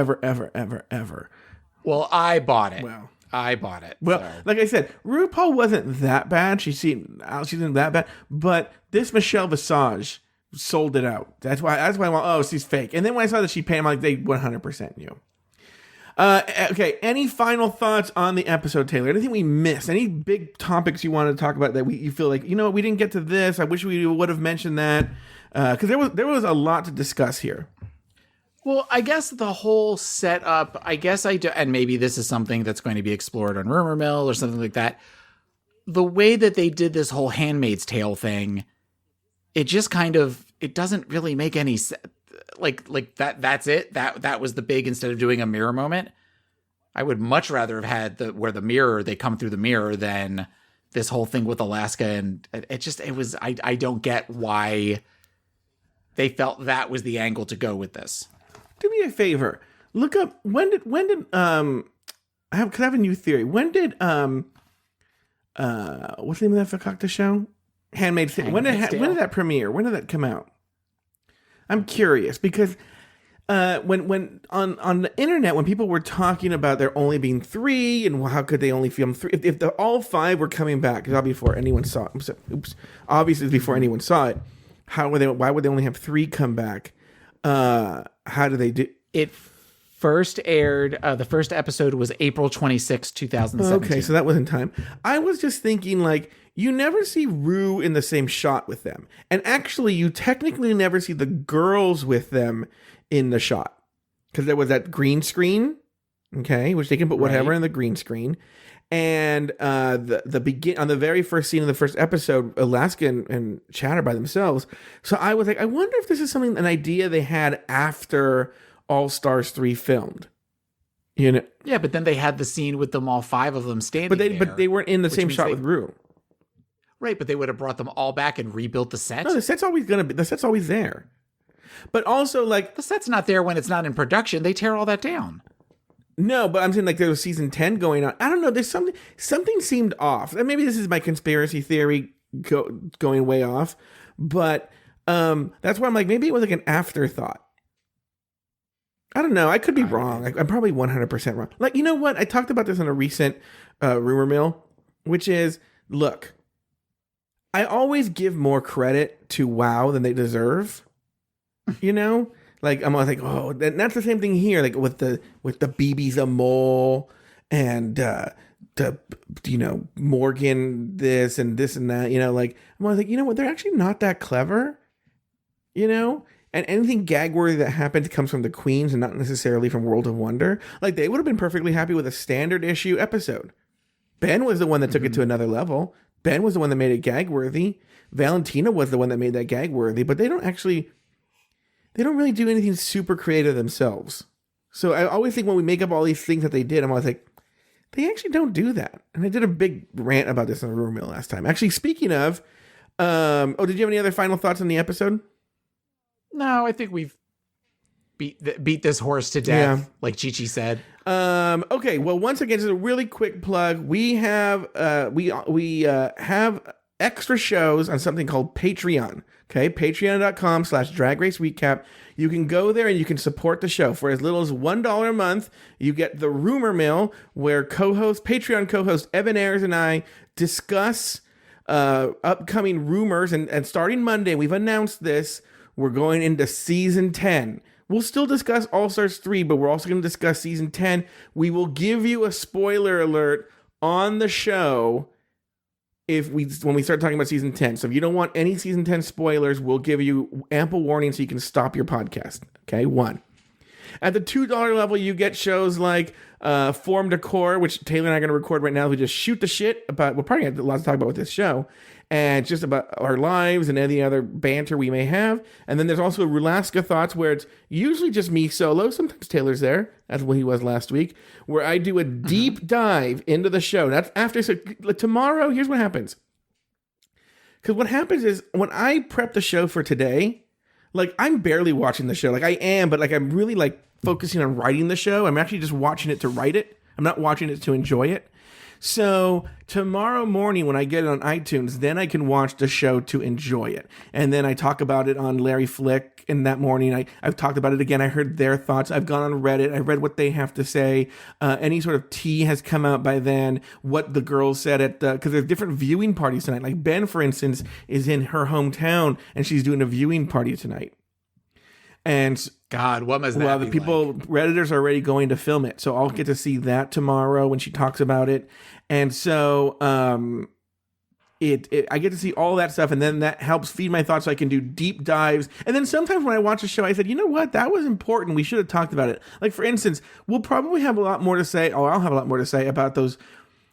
Well, I bought it.
Well,
I bought it.
Well,
so.
like I said, RuPaul wasn't that bad. She isn't that bad. But this Michelle Visage sold it out. That's why I went, oh, she's fake. And then when I saw that she paid, I'm like, they 100% knew. Okay, any final thoughts on the episode, Taylor? Anything we missed? Any big topics you wanted to talk about that you feel like, we didn't get to this. I wish we would have mentioned that. Because there was a lot to discuss here.
Well, I guess the whole setup, I guess I do, and maybe this is something that's going to be explored on Rumor Mill or something like that. The way that they did this whole Handmaid's Tale thing, it just kind of, it doesn't really make any sense. Like that's it. That was the big, instead of doing a mirror moment. I would much rather have had where they come through the mirror than this whole thing with Alaska. And I don't get why they felt that was the angle to go with this.
Do me a favor. Look up I have a new theory. When did what's the name of that Fakakta show? Handmaid's Tale. When did that premiere? When did that come out? I'm curious because when on the internet, when people were talking about there only being 3 and how could they only film 3, if all 5 were coming back, because before anyone saw it, obviously before anyone saw it, why would they only have 3 come back? How do they do
it? First aired, the first episode was April 26, 2017.
Okay, so that was in time. I was just thinking, like, you never see Rue in the same shot with them. And actually, you technically never see the girls with them in the shot. Because there was that green screen, okay, which they can put whatever in the green screen. And on the very first scene of the first episode, Alaska and Chad are by themselves. So I was like, I wonder if this is an idea they had after All Stars 3 filmed. Yeah,
but then they had the scene with them, all 5 of them standing there.
But they weren't in the same shot with Rue.
Right, but they would have brought them all back and rebuilt the set.
No, the set's always there. But also, like,
the set's not there when it's not in production. They tear all that down.
No, but I'm saying, like, there was season 10 going on. I don't know. There's something seemed off. And maybe this is my conspiracy theory going way off. But that's why I'm like, maybe it was like an afterthought. I don't know. I could be wrong. I'm probably 100% wrong. Like, you know what? I talked about this on a recent Rumor Mill, which is, look, I always give more credit to WoW than they deserve. Like, I'm always like, oh, that's the same thing here. Like with the BB's a mole and Morgan this and that. Like, I'm always like, you know what? They're actually not that clever. And anything gag worthy that happens comes from the Queens and not necessarily from World of Wonder. Like, they would have been perfectly happy with a standard issue episode. Ben was the one that took it to another level. Ben was the one that made it gag worthy. Valentina was the one that made that gag worthy. But they don't really do anything super creative themselves. So I always think when we make up all these things that they did, I'm always like, they actually don't do that. And I did a big rant about this on the Rumor Mill last time. Actually, speaking of, did you have any other final thoughts on the episode?
No, I think we've beat this horse to death, like Chi-Chi said.
Okay, well, once again, just a really quick plug. We have have extra shows on something called Patreon. Okay, patreon.com/Drag Race Recap. You can go there and you can support the show for as little as $1 a month. You get the Rumor Mill, where Patreon co-host Evan Ayers and I discuss upcoming rumors. And starting Monday, we've announced this. We're going into season 10. We'll still discuss All Stars 3, but we're also going to discuss season 10. We will give you a spoiler alert on the show when we start talking about season 10. So if you don't want any season 10 spoilers, we'll give you ample warning so you can stop your podcast. Okay, 1. At the $2 level, you get shows like Form Decor, which Taylor and I are going to record right now. We just shoot the shit about. We'll probably have a lot to talk about with this show. And just about our lives and any other banter we may have. And then there's also Rulaska Thoughts, where it's usually just me solo. Sometimes Taylor's there, as what he was last week, where I do a deep dive into the show. That's after. So tomorrow, here's what happens. Because what happens is when I prep the show for today, like, I'm barely watching the show. Like, I am, but like, I'm really like focusing on writing the show. I'm actually just watching it to write it. I'm not watching it to enjoy it. So tomorrow morning when I get it on iTunes, then I can watch the show to enjoy it. And then I talk about it on Larry Flick in that morning. I've talked about it again. I heard their thoughts. I've gone on Reddit. I read what they have to say. Any sort of tea has come out by then, what the girls said at because there's different viewing parties tonight. Like Ben, for instance, is in her hometown and she's doing a viewing party tonight. And
God, what must that
well,
be
the people,
like?
Redditors are already going to film it. So I'll get to see that tomorrow when she talks about it. And so I get to see all that stuff. And then that helps feed my thoughts so I can do deep dives. And then sometimes when I watch a show, I said, you know what? That was important. We should have talked about it. Like, for instance, we'll probably have a lot more to say. Oh, I'll have a lot more to say about those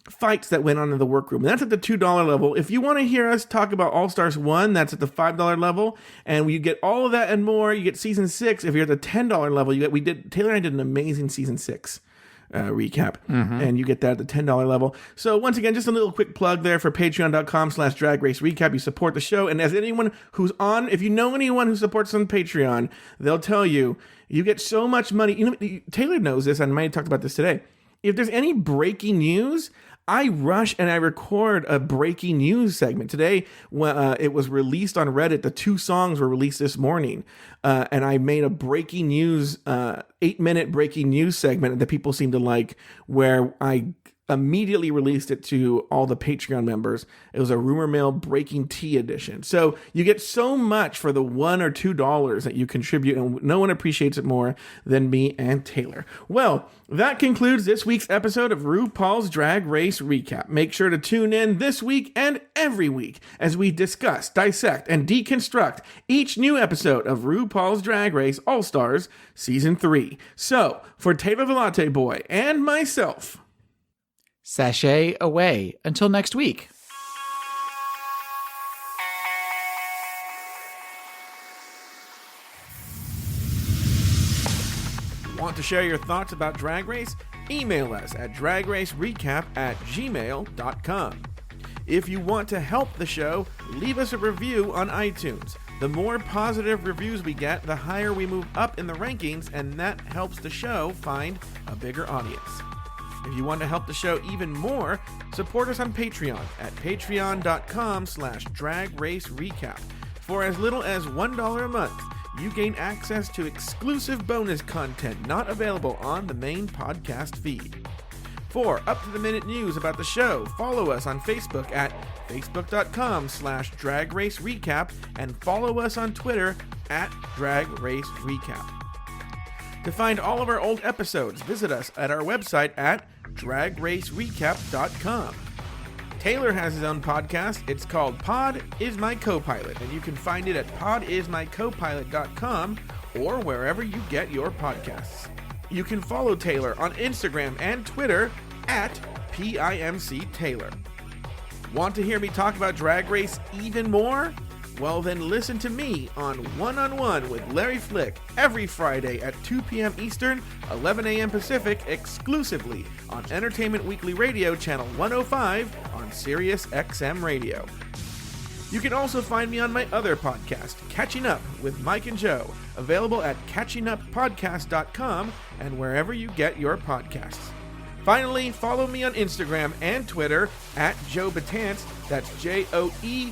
fights that went on in the workroom. And that's at the $2 level. If you want to hear us talk about All Stars 1, that's at the $5 level. And you get all of that and more. You get season 6. If you're at the $10 level, Taylor and I did an amazing season 6 recap. And you get that at the $10 level. So once again, just a little quick plug there for patreon.com/Drag Race Recap. You support the show. And as anyone who's on, if you know anyone who supports on Patreon, they'll tell you, you get so much money. You know, Taylor knows this, and I might have talked about this today. If there's any breaking news, I rush and I record a breaking news segment. Today, when it was released on Reddit, the 2 songs were released this morning. And I made a breaking news, 8-minute breaking news segment that people seem to like, where I immediately released it to all the Patreon members. It was a rumor mill breaking tea edition. So you get so much for the $1 or $2 that you contribute, and no one appreciates it more than me and Taylor. Well, that concludes this week's episode of RuPaul's Drag Race Recap. Make sure to tune in this week and every week as we discuss, dissect, and deconstruct each new episode of RuPaul's Drag Race All-Stars Season 3. So, for Taylor the Latte Boy and myself,
sashay away until next week.
Want to share your thoughts about Drag Race? Email us at dragracerecap@gmail.com. If you want to help the show, leave us a review on iTunes. The more positive reviews we get, the higher we move up in the rankings, and that helps the show find a bigger audience. If you want to help the show even more, support us on Patreon at patreon.com/dragracerecap. For as little as $1 a month, you gain access to exclusive bonus content not available on the main podcast feed. For up-to-the-minute news about the show, follow us on Facebook at facebook.com/dragracerecap and follow us on Twitter at dragracerecap. To find all of our old episodes, visit us at our website at dragracerecap.com. Taylor has his own podcast. It's called Pod Is My Co-Pilot, and you can find it at podismycopilot.com or wherever you get your podcasts. You can follow Taylor on Instagram and Twitter at PIMCTaylor. Want to hear me talk about Drag Race even more? Well, then listen to me on One-on-One with Larry Flick every Friday at 2 p.m. Eastern, 11 a.m. Pacific, exclusively on Entertainment Weekly Radio, Channel 105 on Sirius XM Radio. You can also find me on my other podcast, Catching Up with Mike and Joe, available at catchinguppodcast.com and wherever you get your podcasts. Finally, follow me on Instagram and Twitter at Joe Betance, that's JoeBetance.